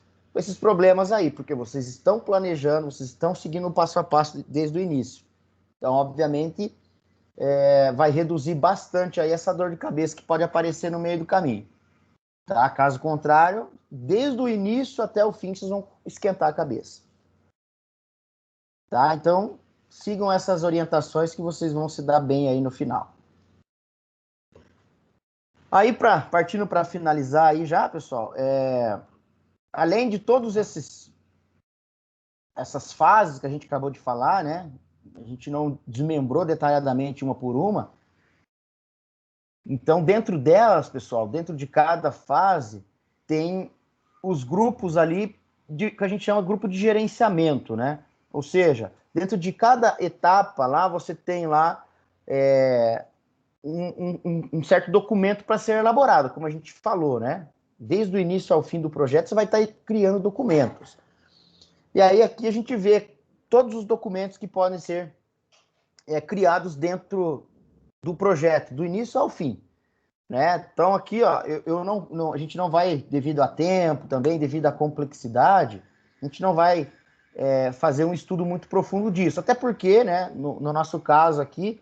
problemas aí, porque vocês estão planejando, vocês estão seguindo o passo a passo desde o início. Então, obviamente, vai reduzir bastante aí essa dor de cabeça que pode aparecer no meio do caminho. Tá? Caso contrário, desde o início até o fim, vocês vão esquentar a cabeça. Tá? Então, sigam essas orientações que vocês vão se dar bem aí no final. Aí, partindo para finalizar aí já, pessoal, além de todos essas fases que a gente acabou de falar, né? A gente não desmembrou detalhadamente uma por uma. Então, dentro delas, pessoal, dentro de cada fase, tem os grupos ali que a gente chama grupo de gerenciamento, né? Ou seja, dentro de cada etapa lá, você tem lá um certo documento para ser elaborado, como a gente falou, né? Desde o início ao fim do projeto, você vai estar criando documentos. E aí aqui a gente vê todos os documentos que podem ser criados dentro do projeto, do início ao fim. Né? Então aqui, ó, a gente não vai, devido a tempo, também devido à complexidade, a gente não vai fazer um estudo muito profundo disso. Até porque, né, no nosso caso aqui,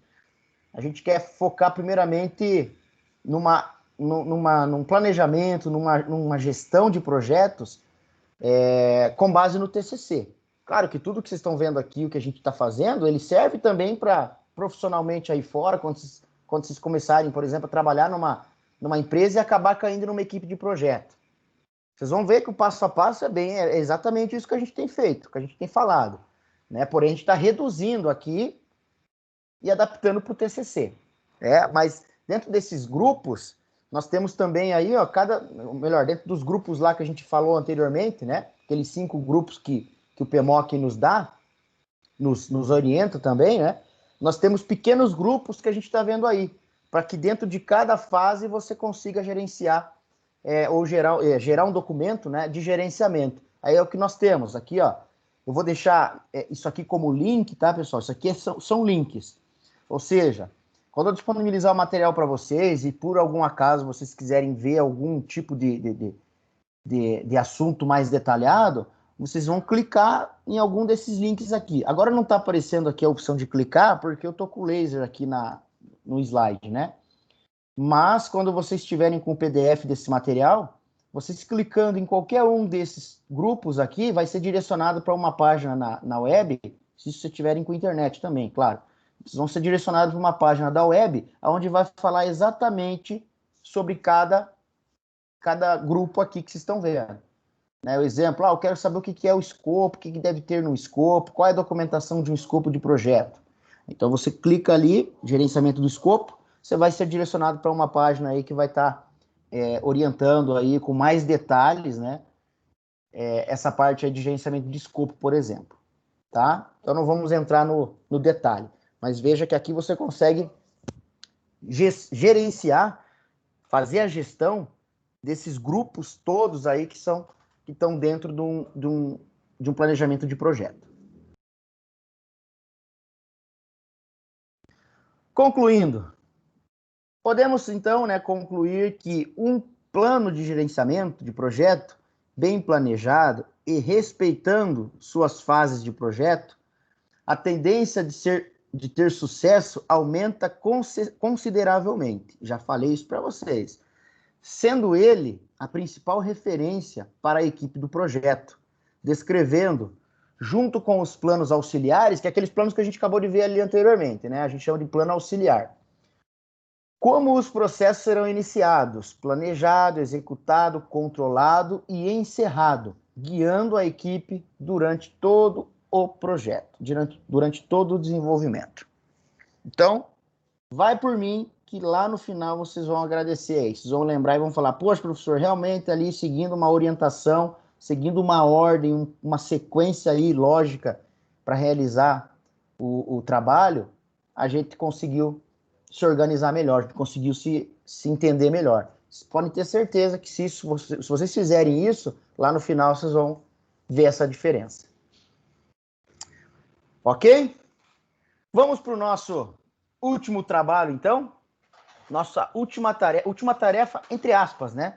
a gente quer focar primeiramente num planejamento, numa gestão de projetos com base no TCC. Claro que tudo que vocês estão vendo aqui, o que a gente está fazendo, ele serve também para profissionalmente aí fora, quando vocês começarem, por exemplo, a trabalhar numa empresa e acabar caindo numa equipe de projeto. Vocês vão ver que o passo a passo é exatamente isso que a gente tem feito, que a gente tem falado. Né? Porém, a gente está reduzindo aqui e adaptando para o TCC. Mas dentro desses grupos, nós temos também aí, ó, dentro dos grupos lá que a gente falou anteriormente, né? Aqueles 5 grupos que o PMOC nos dá, nos orienta também, né? Nós temos pequenos grupos que a gente está vendo aí, para que dentro de cada fase você consiga gerenciar ou gerar um documento, né, de gerenciamento. Aí é o que nós temos aqui, ó. Eu vou deixar isso aqui como link, tá, pessoal? Isso aqui são links. Ou seja, quando eu disponibilizar o material para vocês e por algum acaso vocês quiserem ver algum tipo de assunto mais detalhado, vocês vão clicar em algum desses links aqui. Agora não está aparecendo aqui a opção de clicar, porque eu estou com o laser aqui no slide, né? Mas quando vocês estiverem com o PDF desse material, vocês clicando em qualquer um desses grupos aqui, vai ser direcionado para uma página na web, se vocês estiverem com internet também, claro. Vocês vão ser direcionados para uma página da web, onde vai falar exatamente sobre cada grupo aqui que vocês estão vendo. Né, o exemplo, eu quero saber o que é o escopo, o que deve ter no escopo, qual é a documentação de um escopo de projeto. Então você clica ali, gerenciamento do escopo, você vai ser direcionado para uma página aí que vai estar orientando aí com mais detalhes, né, essa parte aí de gerenciamento de escopo, por exemplo. Tá? Então não vamos entrar no detalhe, mas veja que aqui você consegue gerenciar, fazer a gestão desses grupos todos aí que estão dentro de um planejamento de projeto. Concluindo, podemos então, né, concluir que um plano de gerenciamento de projeto bem planejado e respeitando suas fases de projeto, a tendência de ter sucesso aumenta consideravelmente. Já falei isso para vocês. Sendo ele a principal referência para a equipe do projeto, descrevendo, junto com os planos auxiliares, que é aqueles planos que a gente acabou de ver ali anteriormente, né? A gente chama de plano auxiliar. Como os processos serão iniciados, planejado, executado, controlado e encerrado, guiando a equipe durante todo o projeto, durante todo o desenvolvimento. Então, vai por mim, que lá no final vocês vão agradecer aí. Vocês vão lembrar e vão falar, poxa, professor, realmente ali seguindo uma orientação, seguindo uma ordem, uma sequência aí lógica para realizar o trabalho, a gente conseguiu se organizar melhor, a gente conseguiu se entender melhor. Vocês podem ter certeza que se vocês fizerem isso, lá no final vocês vão ver essa diferença. Ok? Vamos para o nosso último trabalho, então. Nossa última tarefa, entre aspas, né?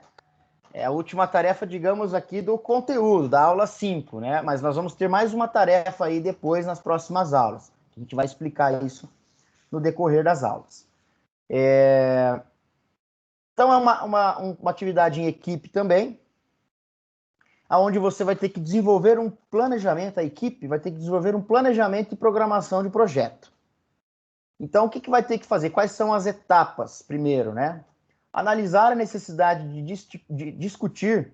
É a última tarefa, digamos, aqui do conteúdo, da aula 5, né? Mas nós vamos ter mais uma tarefa aí depois, nas próximas aulas. A gente vai explicar isso no decorrer das aulas. Então, é uma atividade em equipe também, onde você vai ter que desenvolver um planejamento, a equipe vai ter que desenvolver um planejamento e programação de projeto. Então, o que vai ter que fazer? Quais são as etapas? Primeiro, né? Analisar a necessidade de discutir,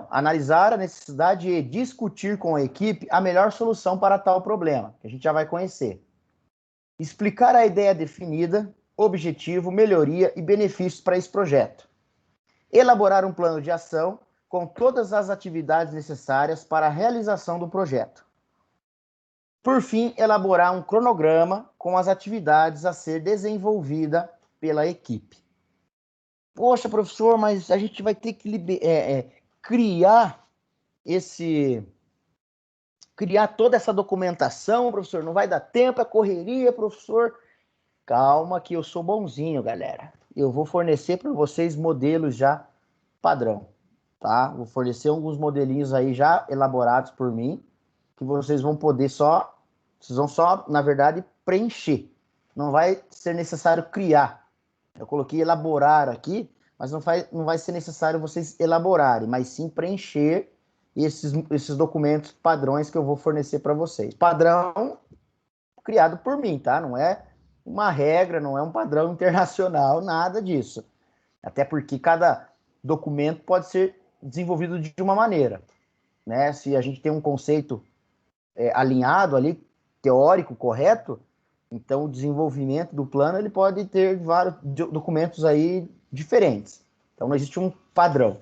analisar a necessidade de discutir com a equipe a melhor solução para tal problema, que a gente já vai conhecer. Explicar a ideia definida, objetivo, melhoria e benefícios para esse projeto. Elaborar um plano de ação com todas as atividades necessárias para a realização do projeto. Por fim, elaborar um cronograma com as atividades a ser desenvolvida pela equipe. Poxa, professor, mas a gente vai ter que criar toda essa documentação, professor, não vai dar tempo, é correria, professor. Calma que eu sou bonzinho, galera. Eu vou fornecer para vocês modelos já padrão, tá? Vou fornecer alguns modelinhos aí já elaborados por mim, que vocês vão poder vocês vão só, na verdade, preencher. Não vai ser necessário criar. Eu coloquei elaborar aqui, mas não vai ser necessário vocês elaborarem, mas sim preencher esses documentos padrões que eu vou fornecer para vocês. Padrão criado por mim, tá? Não é uma regra, não é um padrão internacional, nada disso. Até porque cada documento pode ser desenvolvido de uma maneira, né? Se a gente tem um conceito alinhado ali, teórico, correto, então o desenvolvimento do plano ele pode ter vários documentos aí diferentes. Então não existe um padrão.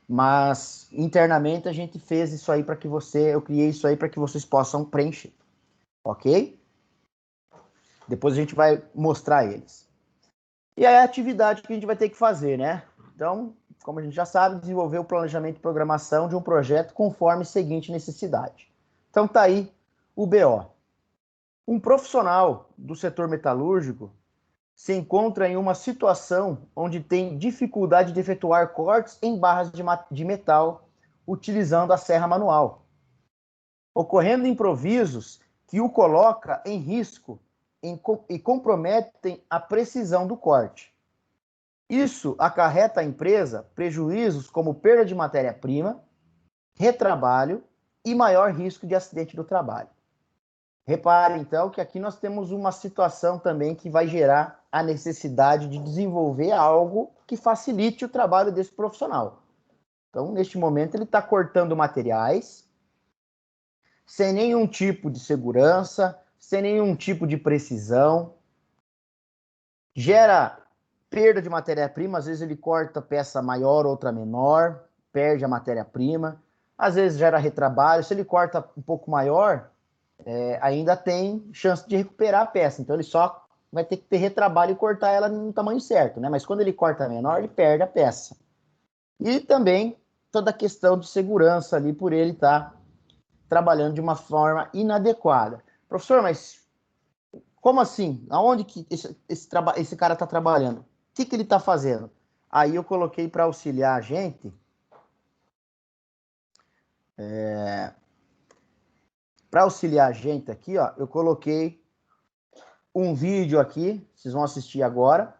Mas internamente a gente fez isso aí para eu criei isso aí para que vocês possam preencher. Ok? Depois a gente vai mostrar eles. E aí a atividade que a gente vai ter que fazer, né? Então, como a gente já sabe, desenvolver o planejamento e programação de um projeto conforme a seguinte necessidade. Então tá aí o BO. Um profissional do setor metalúrgico se encontra em uma situação onde tem dificuldade de efetuar cortes em barras de metal utilizando a serra manual, ocorrendo improvisos que o coloca em risco e comprometem a precisão do corte. Isso acarreta à empresa prejuízos como perda de matéria-prima, retrabalho e maior risco de acidente do trabalho. Repare, então, que aqui nós temos uma situação também que vai gerar a necessidade de desenvolver algo que facilite o trabalho desse profissional. Então, neste momento, ele está cortando materiais sem nenhum tipo de segurança, sem nenhum tipo de precisão. Gera perda de matéria-prima, às vezes ele corta peça maior, outra menor, perde a matéria-prima. Às vezes gera retrabalho. Se ele corta um pouco maior, ainda tem chance de recuperar a peça. Então ele só vai ter que ter retrabalho e cortar ela no tamanho certo, né? Mas quando ele corta menor, ele perde a peça. E também toda a questão de segurança ali por ele estar trabalhando de uma forma inadequada. Professor, mas como assim? Aonde que esse cara está trabalhando? O que ele está fazendo? Aí eu coloquei para auxiliar a gente para auxiliar a gente aqui, ó, eu coloquei um vídeo aqui, vocês vão assistir agora,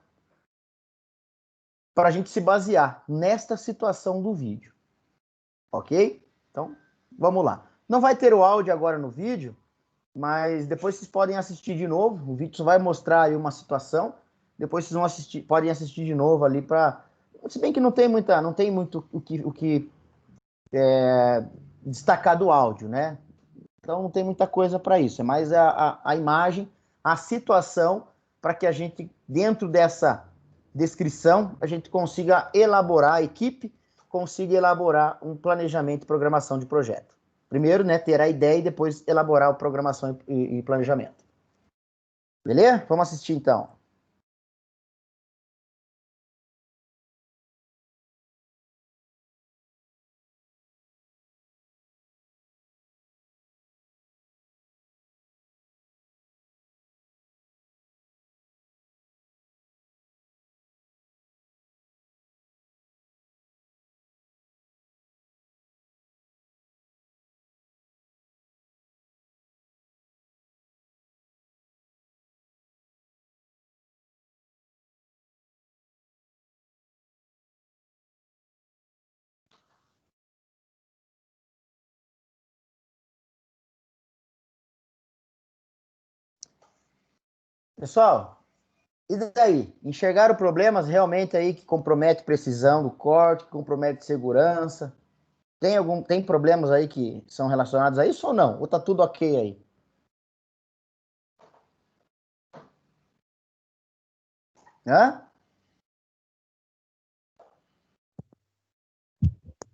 para a gente se basear nesta situação do vídeo. Ok? Então, vamos lá. Não vai ter o áudio agora no vídeo, mas depois vocês podem assistir de novo. O vídeo só vai mostrar aí uma situação. Depois vocês podem assistir de novo ali para. Se bem que não tem muito o que destacar do áudio, né? Então não tem muita coisa para isso. É mais a imagem, a situação, para que a gente, dentro dessa descrição, a gente consiga elaborar, a equipe consiga elaborar um planejamento e programação de projeto. Primeiro, né, ter a ideia e depois elaborar a programação e planejamento. Beleza? Vamos assistir então. Pessoal, e daí? Enxergaram problemas realmente aí que compromete precisão do corte, que compromete segurança? Tem problemas aí que são relacionados a isso ou não? Ou tá tudo ok aí? Hã?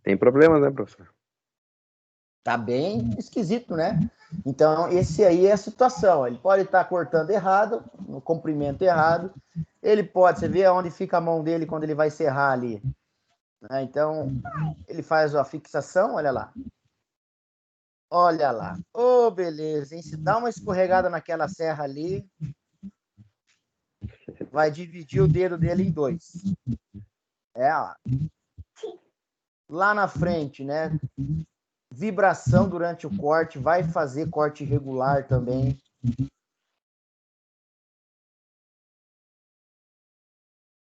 Tem problemas, né, professor? Tá bem esquisito, né? Então, esse aí é a situação. Ele pode estar cortando errado, no comprimento errado. Ele pode, você vê onde fica a mão dele quando ele vai serrar ali. Né? Então, ele faz a fixação, olha lá. Olha lá. Ô, beleza, hein? Se dá uma escorregada naquela serra ali, vai dividir o dedo dele em dois. Ó. Lá na frente, né? Vibração durante o corte, vai fazer corte irregular também.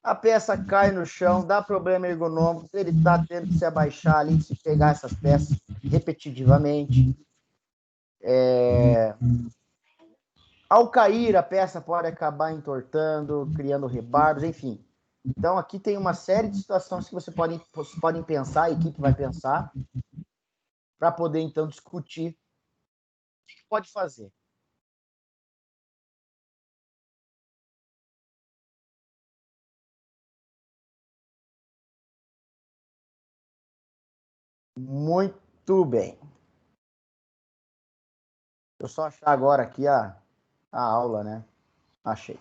A peça cai no chão, dá problema ergonômico, ele está tendo que se abaixar ali, se pegar essas peças repetitivamente. Ao cair, a peça pode acabar entortando, criando rebardos, enfim. Então, aqui tem uma série de situações que vocês podem pensar, a equipe vai pensar, para poder, então, discutir o que pode fazer. Muito bem. Deixa eu só achar agora aqui a aula, né? Achei.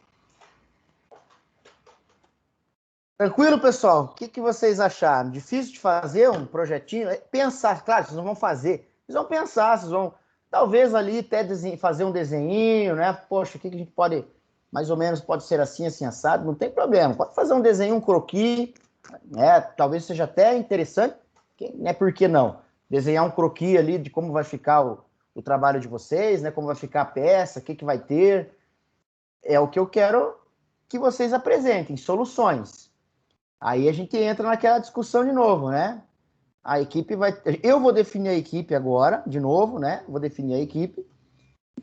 Tranquilo, pessoal? O que vocês acharam? Difícil de fazer um projetinho? Pensar, claro, vocês não vão fazer. Vocês vão pensar, vocês vão, talvez ali até fazer um desenho, né? Poxa, o que a gente pode, mais ou menos, pode ser assim, assim, assado? Não tem problema. Pode fazer um desenho, um croquis, né? Talvez seja até interessante, né? Por que não? Desenhar um croquis ali de como vai ficar o trabalho de vocês, né? Como vai ficar a peça, o que vai ter. É o que eu quero que vocês apresentem, soluções. Aí a gente entra naquela discussão de novo, né? A equipe vai. Eu vou definir a equipe agora, de novo, né? Vou definir a equipe.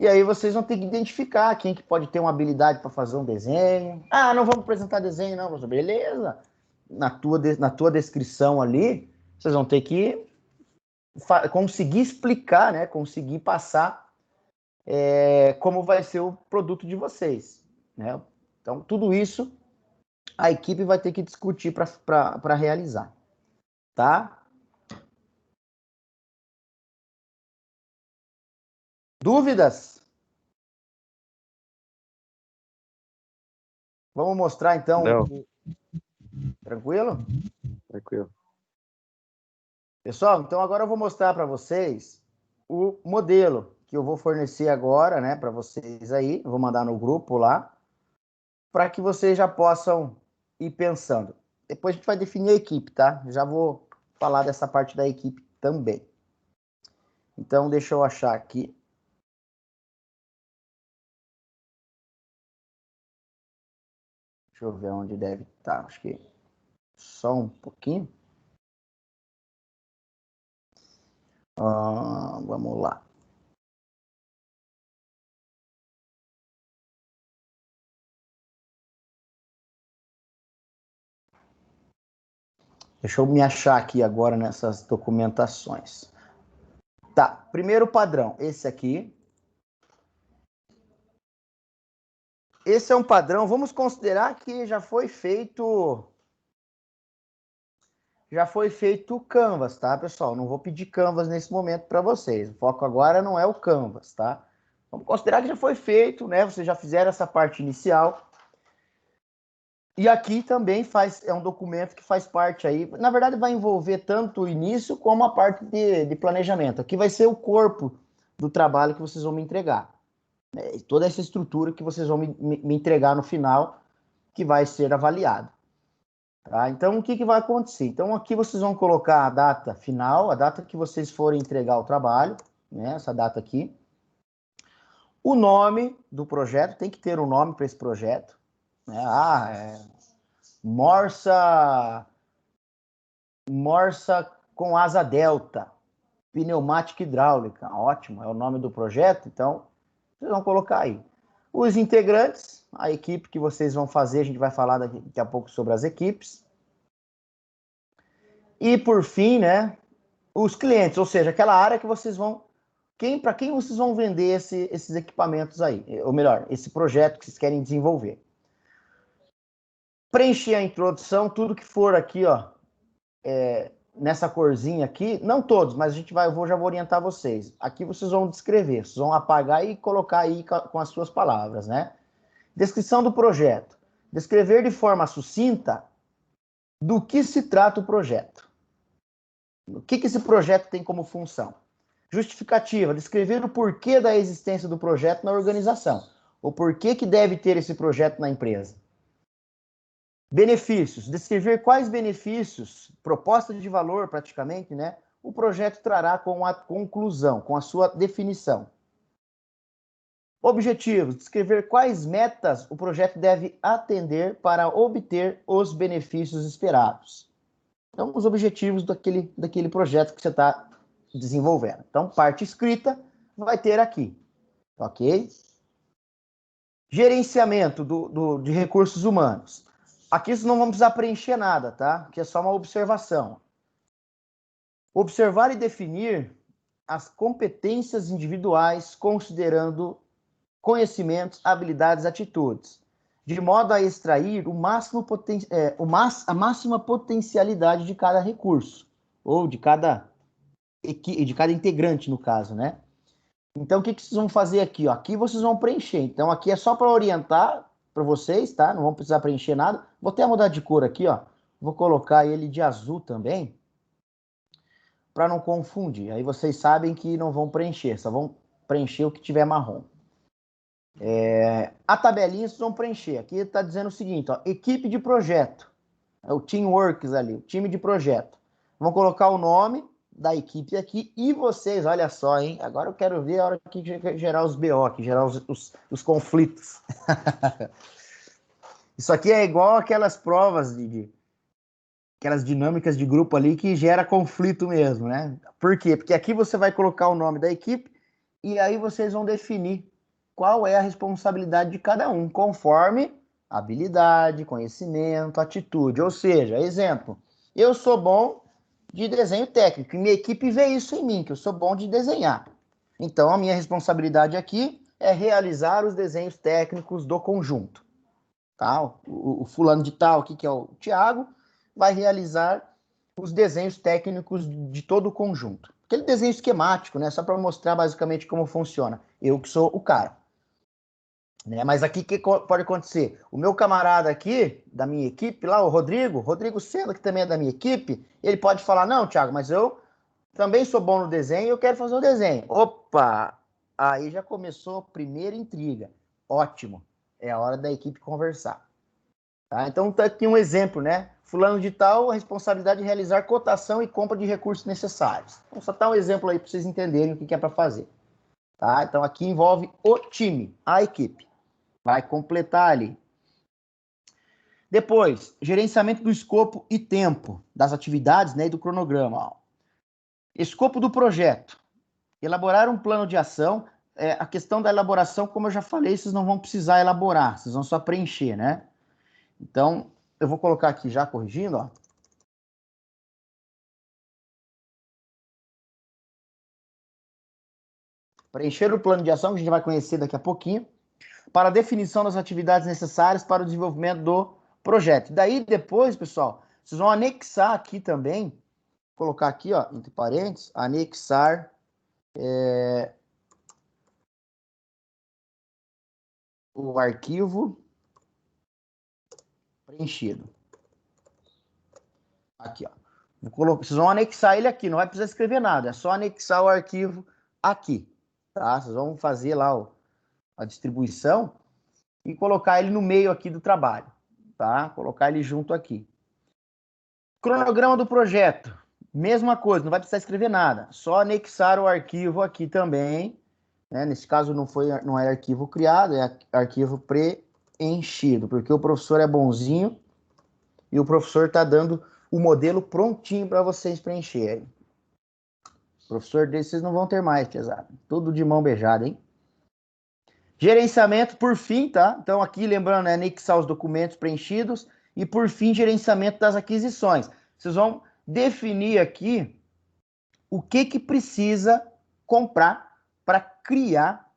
E aí vocês vão ter que identificar quem que pode ter uma habilidade para fazer um desenho. Ah, não vamos apresentar desenho, não, professor. Beleza. Na tua descrição ali, vocês vão ter que conseguir explicar, né? Conseguir passar como vai ser o produto de vocês, né? Então, tudo isso a equipe vai ter que discutir para realizar, tá? Dúvidas? Vamos mostrar então. Não. Tranquilo? Tranquilo. Pessoal, então agora eu vou mostrar para vocês o modelo que eu vou fornecer agora, né, para vocês aí. Eu vou mandar no grupo lá, para que vocês já possam ir pensando. Depois a gente vai definir a equipe, tá? Já vou falar dessa parte da equipe também. Então, deixa eu achar aqui. Deixa eu ver onde deve estar. Acho que só um pouquinho. Vamos lá. Deixa eu me achar aqui agora nessas documentações. Tá, primeiro padrão, esse aqui. Esse é um padrão, vamos considerar que já foi feito o Canvas, tá, pessoal? Não vou pedir Canvas nesse momento para vocês. O foco agora não é o Canvas, tá? Vamos considerar que já foi feito, né? Vocês já fizeram essa parte inicial. E aqui também é um documento que faz parte aí, na verdade vai envolver tanto o início como a parte de planejamento. Aqui vai ser o corpo do trabalho que vocês vão me entregar. Toda essa estrutura que vocês vão me entregar no final, que vai ser avaliado. Tá? Então, o que vai acontecer? Então, aqui vocês vão colocar a data final, a data que vocês forem entregar o trabalho, né? Essa data aqui. O nome do projeto, tem que ter um nome para esse projeto. Né? Morsa com asa delta, pneumática hidráulica. Ótimo, é o nome do projeto, então vocês vão colocar aí. Os integrantes, a equipe que vocês vão fazer, a gente vai falar daqui a pouco sobre as equipes. E por fim, né, os clientes, ou seja, aquela área que vocês vão, para quem vocês vão vender esses equipamentos aí, ou melhor, esse projeto que vocês querem desenvolver. Preencher a introdução, tudo que for aqui, ó, nessa corzinha aqui, não todos, mas eu já vou orientar vocês. Aqui vocês vão descrever, vocês vão apagar e colocar aí com as suas palavras, né? Descrição do projeto. Descrever de forma sucinta do que se trata o projeto. O que esse projeto tem como função? Justificativa. Descrever o porquê da existência do projeto na organização. O porquê que deve ter esse projeto na empresa. Benefícios. Descrever quais benefícios, proposta de valor praticamente, né, o projeto trará com a conclusão, com a sua definição. Objetivos. Descrever quais metas o projeto deve atender para obter os benefícios esperados. Então, os objetivos daquele projeto que você está desenvolvendo. Então, parte escrita vai ter aqui, ok? Gerenciamento de recursos humanos. Aqui vocês não vão precisar preencher nada, tá? Aqui é só uma observação. Observar e definir as competências individuais, considerando conhecimentos, habilidades, atitudes, de modo a extrair a máxima potencialidade de cada recurso, ou de cada integrante, no caso, né? Então, o que vocês vão fazer aqui? Ó? Aqui vocês vão preencher. Então, aqui é só para orientar para vocês, tá? Não vão precisar preencher nada. Vou até mudar de cor aqui, ó. Vou colocar ele de azul também, para não confundir. Aí vocês sabem que não vão preencher, só vão preencher o que tiver marrom. A tabelinha vocês vão preencher. Aqui está dizendo o seguinte, ó, equipe de projeto. É o Teamworks ali, o time de projeto. Vão colocar o nome da equipe aqui e vocês, olha só, hein? Agora eu quero ver a hora que gerar os BO, que gerar os conflitos. Isso aqui é igual aquelas provas aquelas dinâmicas de grupo ali que gera conflito mesmo, né? Por quê? Porque aqui você vai colocar o nome da equipe e aí vocês vão definir qual é a responsabilidade de cada um, conforme habilidade, conhecimento, atitude. Ou seja, exemplo, eu sou bom de desenho técnico e minha equipe vê isso em mim, que eu sou bom de desenhar. Então, a minha responsabilidade aqui é realizar os desenhos técnicos do conjunto. Tá? O fulano de tal aqui, que é o Thiago, vai realizar os desenhos técnicos de todo o conjunto. Aquele desenho esquemático, né? Só para mostrar basicamente como funciona. Eu que sou o cara. Né? Mas aqui o que pode acontecer? O meu camarada aqui, da minha equipe, lá, o Rodrigo Sena, que também é da minha equipe, ele pode falar, não, Thiago, mas eu também sou bom no desenho e eu quero fazer o desenho. Opa! Aí já começou a primeira intriga. Ótimo. É a hora da equipe conversar. Tá? Então, tá aqui um exemplo, né? Fulano de tal, a responsabilidade de realizar cotação e compra de recursos necessários. Então, só tá um exemplo aí para vocês entenderem o que é para fazer. Tá? Então, aqui envolve o time, a equipe. Vai completar ali. Depois, gerenciamento do escopo e tempo das atividades, né, e do cronograma. Ó. Escopo do projeto. Elaborar um plano de ação. A questão da elaboração, como eu já falei, vocês não vão precisar elaborar, vocês vão só preencher, né? Então, eu vou colocar aqui já corrigindo, ó. Preencher o plano de ação, que a gente vai conhecer daqui a pouquinho, para a definição das atividades necessárias para o desenvolvimento do projeto. Daí, depois, pessoal, vocês vão anexar aqui também, colocar aqui, ó, entre parênteses, anexar o arquivo preenchido. Aqui, ó. Vocês vão anexar ele aqui, não vai precisar escrever nada, é só anexar o arquivo aqui, tá? Vocês vão fazer lá a distribuição e colocar ele no meio aqui do trabalho, tá? Colocar ele junto aqui. Cronograma do projeto, mesma coisa, não vai precisar escrever nada, só anexar o arquivo aqui também, né? Nesse caso não é arquivo criado, é arquivo preenchido, porque o professor é bonzinho e o professor está dando o modelo prontinho para vocês preencherem. Professor desse vocês não vão ter mais, pesado. Tudo de mão beijada, hein? Gerenciamento, por fim, tá? Então, aqui, lembrando, é anexar os documentos preenchidos e, por fim, gerenciamento das aquisições. Vocês vão definir aqui o que precisa comprar para criar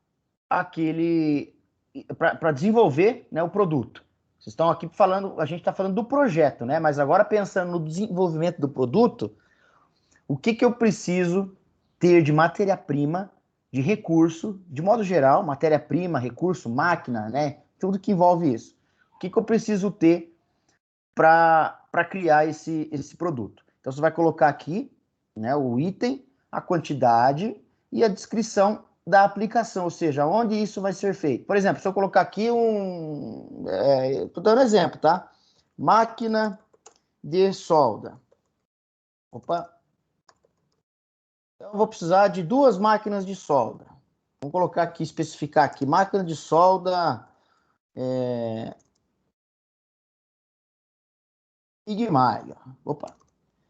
para desenvolver, né, o produto. Vocês estão aqui falando, a gente está falando do projeto, né? Mas agora pensando no desenvolvimento do produto, o que eu preciso ter de matéria-prima, de recurso, de modo geral, matéria-prima, recurso, máquina, né? Tudo que envolve isso. O que eu preciso ter para criar esse produto? Então, você vai colocar aqui, né, o item, a quantidade e a descrição da aplicação, ou seja, onde isso vai ser feito. Por exemplo, se eu colocar aqui estou dando exemplo, tá? Máquina de solda. Opa. Então, eu vou precisar de 2 máquinas de solda. Vamos colocar aqui, especificar aqui, máquina de solda Mig Mag. Opa,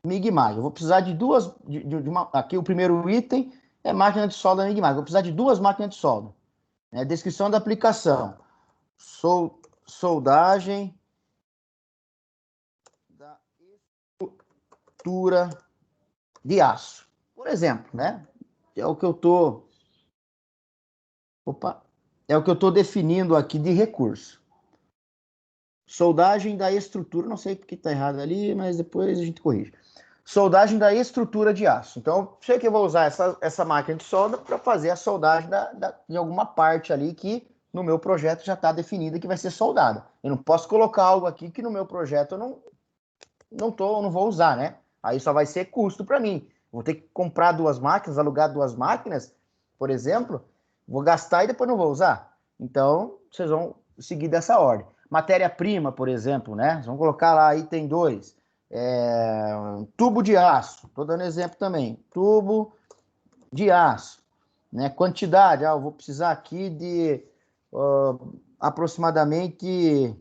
Mig Mag. Eu vou precisar de duas, aqui o primeiro item é máquina de solda Mig Mag. Vou precisar de 2 máquinas de solda. Né? Descrição da aplicação. Soldagem da estrutura de aço. Por exemplo, né? É o que eu tô... Opa! É o que eu estou definindo aqui de recurso. Soldagem da estrutura, não sei porque está errado ali, mas depois a gente corrige. Soldagem da estrutura de aço. Então, sei que eu vou usar essa máquina de solda para fazer a soldagem de alguma parte ali que no meu projeto já está definida que vai ser soldada. Eu não posso colocar algo aqui que no meu projeto eu não vou usar, né? Aí só vai ser custo para mim. Vou ter que comprar 2 máquinas, alugar 2 máquinas, por exemplo, vou gastar e depois não vou usar. Então, vocês vão seguir dessa ordem. Matéria-prima, por exemplo, né? Vamos colocar lá item 2. Tubo de aço. Estou dando exemplo também. Tubo de aço. Né? Quantidade. Eu vou precisar aqui de aproximadamente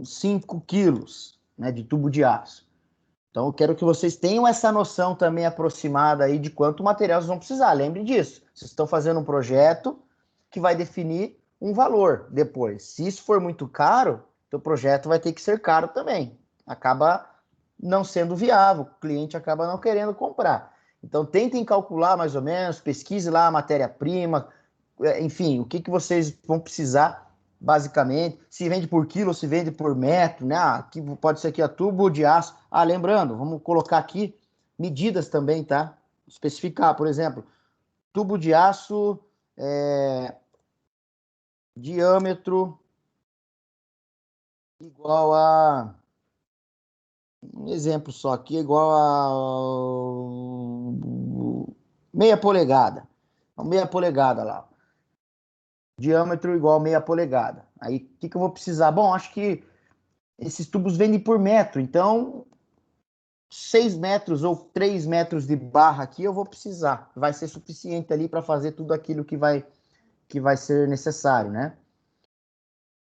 5 quilos, né, de tubo de aço. Então, eu quero que vocês tenham essa noção também aproximada aí de quanto material vocês vão precisar. Lembre disso. Vocês estão fazendo um projeto que vai definir um valor depois. Se isso for muito caro, o projeto vai ter que ser caro também. Acaba não sendo viável, o cliente acaba não querendo comprar. Então, tentem calcular mais ou menos, pesquise lá a matéria-prima, enfim, o que vocês vão precisar basicamente, se vende por quilo, se vende por metro, né? Aqui pode ser aqui a tubo de aço. Lembrando, vamos colocar aqui medidas também, tá? Especificar, por exemplo, tubo de aço, diâmetro igual a, um exemplo só aqui, igual a meia polegada. Então, meia polegada lá. Diâmetro igual a meia polegada. Aí, o que eu vou precisar? Bom, acho que esses tubos vendem por metro, então 6 metros ou 3 metros de barra aqui eu vou precisar. Vai ser suficiente ali para fazer tudo aquilo que vai ser necessário, né?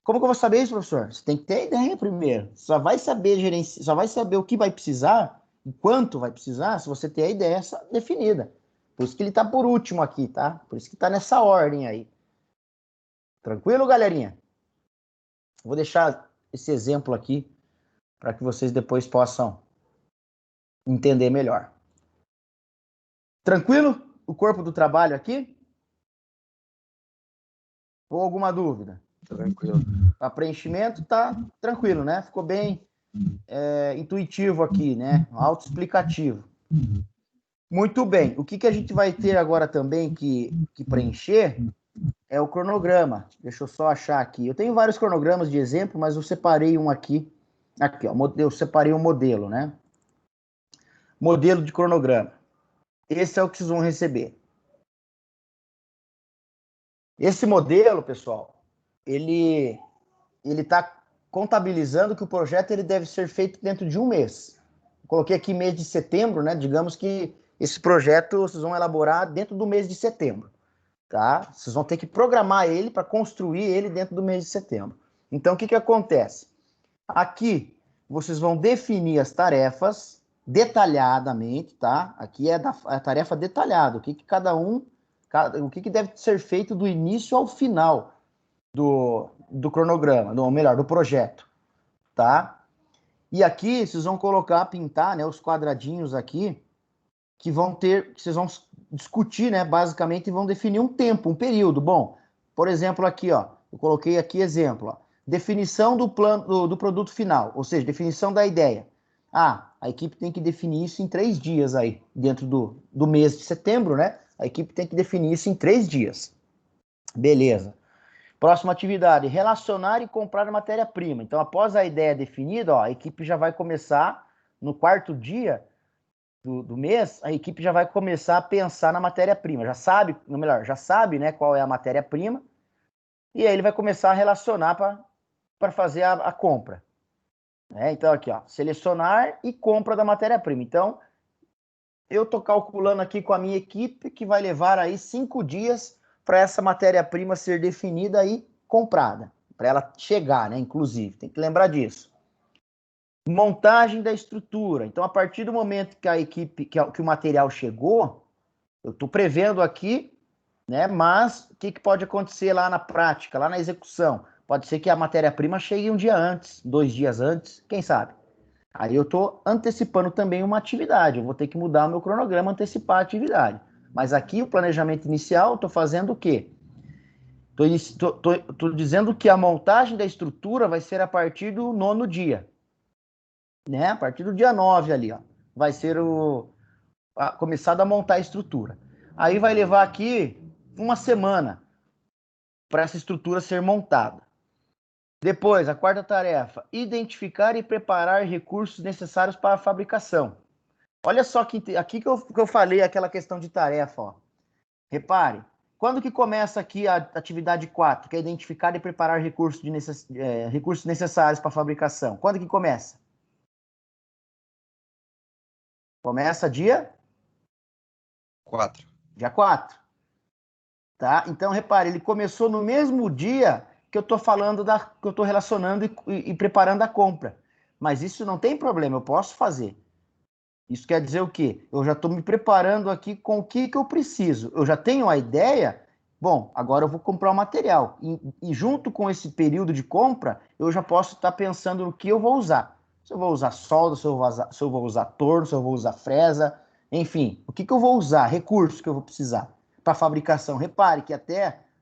Como que eu vou saber isso, professor? Você tem que ter ideia primeiro. Só vai saber gerenciar, só vai saber o que vai precisar e quanto vai precisar se você ter a ideia definida. Por isso que ele está por último aqui, tá? Por isso que está nessa ordem aí. Tranquilo, galerinha? Vou deixar esse exemplo aqui para que vocês depois possam entender melhor. Tranquilo? O corpo do trabalho aqui? Ou alguma dúvida? Tranquilo. Para preenchimento tá tranquilo, né? Ficou bem intuitivo aqui, né? Autoexplicativo. Muito bem. O que a gente vai ter agora também que preencher é o cronograma. Deixa eu só achar aqui. Eu tenho vários cronogramas de exemplo, mas eu separei um aqui. Aqui, ó. Eu separei um modelo, né? Modelo de cronograma. Esse é o que vocês vão receber. Esse modelo, pessoal, ele está contabilizando que o projeto ele deve ser feito dentro de um mês. Coloquei aqui mês de setembro, né? Digamos que esse projeto vocês vão elaborar dentro do mês de setembro, tá? Vocês vão ter que programar ele para construir ele dentro do mês de setembro. Então, o que acontece? Aqui, vocês vão definir as tarefas detalhadamente, tá? Aqui é a tarefa detalhada, o que deve ser feito do início ao final do cronograma, ou melhor, do projeto, tá? E aqui vocês vão pintar, né, os quadradinhos aqui, que vocês vão discutir, né, basicamente, e vão definir um tempo, um período. Bom, por exemplo, aqui, ó, eu coloquei aqui exemplo, ó, definição do plano do produto final, ou seja, definição da ideia. A a equipe tem que definir isso em 3 dias aí, dentro do mês de setembro, né? A equipe tem que definir isso em 3 dias. Beleza. Próxima atividade, relacionar e comprar matéria-prima. Então, após a ideia definida, ó, a equipe já vai começar, no 4º dia do mês, a equipe já vai começar a pensar na matéria-prima. Já sabe, ou melhor, já sabe, né, qual é a matéria-prima, e aí ele vai começar a relacionar para fazer a compra. Então, aqui, ó, selecionar e compra da matéria-prima. Então, eu estou calculando aqui com a minha equipe que vai levar aí 5 dias para essa matéria-prima ser definida e comprada, para ela chegar, né? Inclusive, tem que lembrar disso. Montagem da estrutura. Então, a partir do momento que a equipe, que o material chegou, eu estou prevendo aqui, né? Mas o que pode acontecer lá na prática, lá na execução? Pode ser que a matéria-prima chegue um dia antes, 2 dias antes, quem sabe? Aí eu estou antecipando também uma atividade. Eu vou ter que mudar o meu cronograma, antecipar a atividade. Mas aqui o planejamento inicial, estou fazendo o quê? Estou dizendo que a montagem da estrutura vai ser a partir do 9º dia. Né? A partir do dia 9 ali, ó, vai ser começado a montar a estrutura. Aí vai levar aqui uma semana para essa estrutura ser montada. Depois, a 4ª tarefa, identificar e preparar recursos necessários para a fabricação. Olha só aqui que eu falei aquela questão de tarefa, ó. Repare, quando que começa aqui a atividade 4, que é identificar e preparar recursos necessários para a fabricação? Quando que começa? Começa dia 4. Dia 4. Tá? Então, repare, ele começou no mesmo dia que eu estou falando, que eu estou relacionando e preparando a compra. Mas isso não tem problema, eu posso fazer. Isso quer dizer o quê? Eu já estou me preparando aqui com o que eu preciso. Eu já tenho a ideia, bom, agora eu vou comprar o material. E junto com esse período de compra, eu já posso estar pensando no que eu vou usar. Se eu vou usar solda, se eu vou usar torno, se eu vou usar fresa, enfim, o que eu vou usar, recursos que eu vou precisar para fabricação. Repare que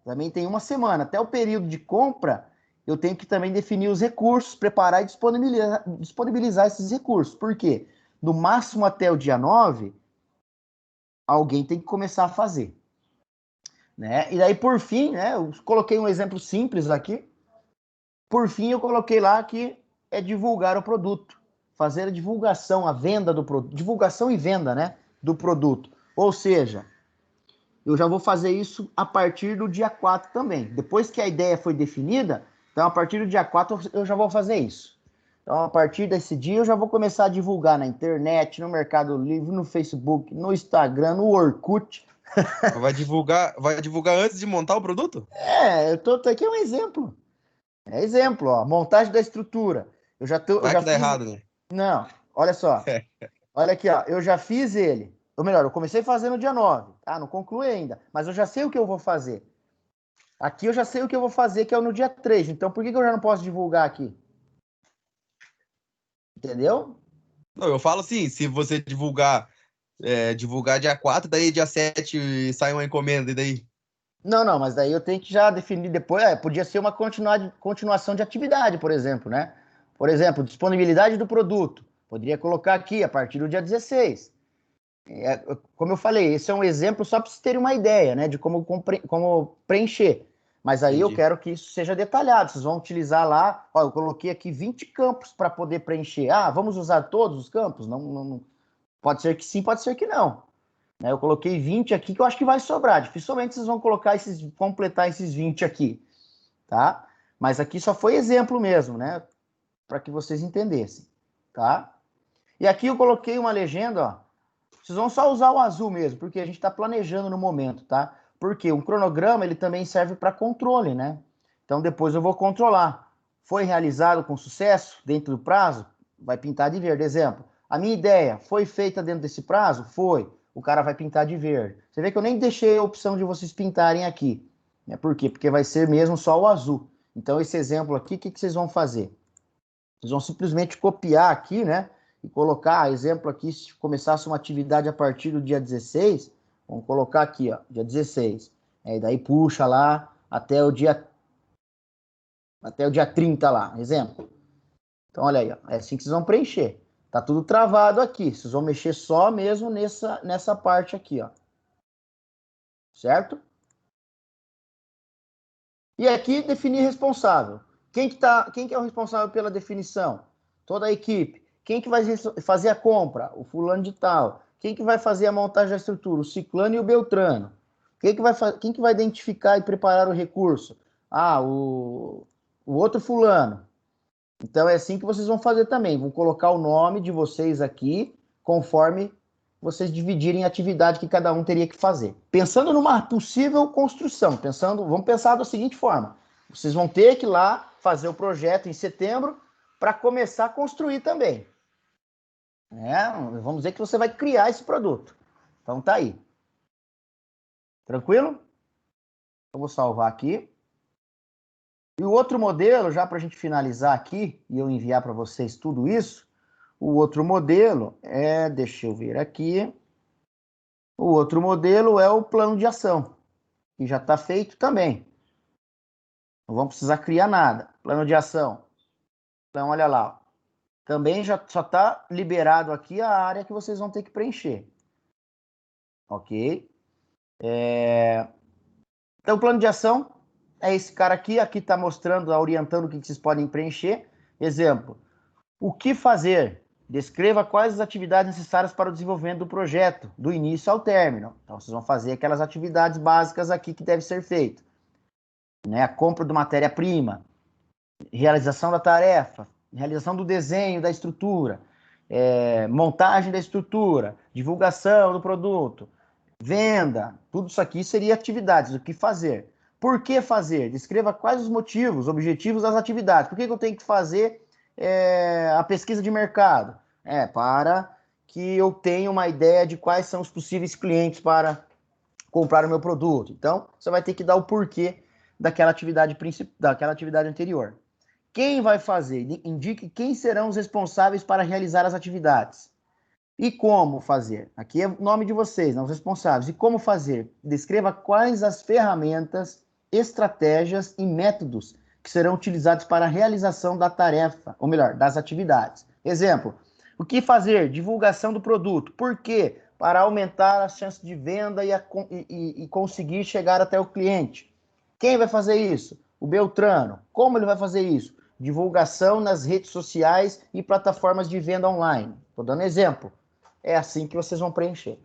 também tem uma semana, até o período de compra, eu tenho que também definir os recursos, preparar e disponibilizar esses recursos. Por quê? No máximo até o dia 9, alguém tem que começar a fazer. Né? E daí, por fim, né, eu coloquei um exemplo simples aqui. Por fim, eu coloquei lá que é divulgar o produto. Fazer a divulgação, a venda do produto. Divulgação e venda, né, do produto. Ou seja, eu já vou fazer isso a partir do dia 4 também. Depois que a ideia foi definida, então a partir do dia 4 eu já vou fazer isso. Então, a partir desse dia, eu já vou começar a divulgar na internet, no Mercado Livre, no Facebook, no Instagram, no Orkut. Vai divulgar antes de montar o produto? Eu tô aqui é um exemplo. É exemplo, ó, montagem da estrutura. Eu Vai já que dá fiz. errado, né? Não, olha só. Olha aqui, ó, eu já fiz ele. Ou melhor, eu comecei fazendo no dia 9, tá? Não concluí ainda, mas eu já sei o que eu vou fazer. Aqui eu já sei o que eu vou fazer, que é no dia 3. Então, por que eu já não posso divulgar aqui? Entendeu? Não, eu falo assim, se você divulgar dia 4, daí dia 7 sai uma encomenda, e daí? Não, mas daí eu tenho que já definir depois. Podia ser uma continuação de atividade, por exemplo, né? Por exemplo, disponibilidade do produto. Poderia colocar aqui a partir do dia 16. Como eu falei, esse é um exemplo só para vocês terem uma ideia, né? De como preencher. Mas aí eu Entendi. quero que isso seja detalhado. Vocês vão utilizar lá. Ó, eu coloquei aqui 20 campos para poder preencher. Ah, vamos usar todos os campos? Não. Pode ser que sim, pode ser que não. Eu coloquei 20 aqui que eu acho que vai sobrar. Dificilmente vocês vão completar esses 20 aqui, tá? Mas aqui só foi exemplo mesmo, né? Para que vocês entendessem, tá? E aqui eu coloquei uma legenda, ó. Vocês vão só usar o azul mesmo, porque a gente está planejando no momento, tá? Porque um cronograma, ele também serve para controle, né? Então depois eu vou controlar. Foi realizado com sucesso, dentro do prazo? Vai pintar de verde. Exemplo, a minha ideia foi feita dentro desse prazo? Foi. O cara vai pintar de verde. Você vê que eu nem deixei a opção de vocês pintarem aqui. Né? Por quê? Porque vai ser mesmo só o azul. Então esse exemplo aqui, o que vocês vão fazer? Vocês vão simplesmente copiar aqui, né? E colocar, exemplo aqui, se começasse uma atividade a partir do dia 16, vamos colocar aqui, ó, dia 16. Daí puxa lá até o dia 30 lá, exemplo. Então, olha aí, ó, é assim que vocês vão preencher. Tá tudo travado aqui. Vocês vão mexer só mesmo nessa parte aqui, ó. Certo? E aqui definir responsável. Quem que é o responsável pela definição? Toda a equipe. Quem que vai fazer a compra? O fulano de tal. Quem que vai fazer a montagem da estrutura? O ciclano e o beltrano. Quem que vai identificar e preparar o recurso? Ah, o outro fulano. Então é assim que vocês vão fazer também. Vão colocar o nome de vocês aqui, conforme vocês dividirem a atividade que cada um teria que fazer. Pensando numa possível construção, vamos pensar da seguinte forma: vocês vão ter que ir lá fazer o projeto em setembro para começar a construir também. Vamos dizer que você vai criar esse produto. Então tá aí. Tranquilo? Eu vou salvar aqui. E o outro modelo, já para a gente finalizar aqui e eu enviar para vocês tudo isso, o outro modelo deixa eu ver aqui, o outro modelo é o plano de ação, que já está feito também. Não vamos precisar criar nada. Plano de ação. Então, olha lá. Também já só está liberado aqui a área que vocês vão ter que preencher. Ok? Então, o plano de ação é esse cara aqui. Aqui está mostrando, orientando o que vocês podem preencher. Exemplo. O que fazer? Descreva quais as atividades necessárias para o desenvolvimento do projeto, do início ao término. Então, vocês vão fazer aquelas atividades básicas aqui que deve ser feito. A compra de matéria-prima, realização da tarefa, realização do desenho da estrutura, montagem da estrutura, divulgação do produto, venda, tudo isso aqui seria atividades, o que fazer. Por que fazer? Descreva quais os motivos, objetivos das atividades. Por que eu tenho que fazer a pesquisa de mercado? Para que eu tenha uma ideia de quais são os possíveis clientes para comprar o meu produto. Então, você vai ter que dar o porquê daquela atividade anterior. Quem vai fazer? Indique quem serão os responsáveis para realizar as atividades. E como fazer? Aqui é o nome de vocês, não os responsáveis. E como fazer? Descreva quais as ferramentas, estratégias e métodos que serão utilizados para a realização da tarefa, ou melhor, das atividades. Exemplo, o que fazer? Divulgação do produto. Por quê? Para aumentar as chances de venda e conseguir chegar até o cliente. Quem vai fazer isso? O Beltrano. Como ele vai fazer isso? Divulgação nas redes sociais e plataformas de venda online. Estou dando exemplo. É assim que vocês vão preencher.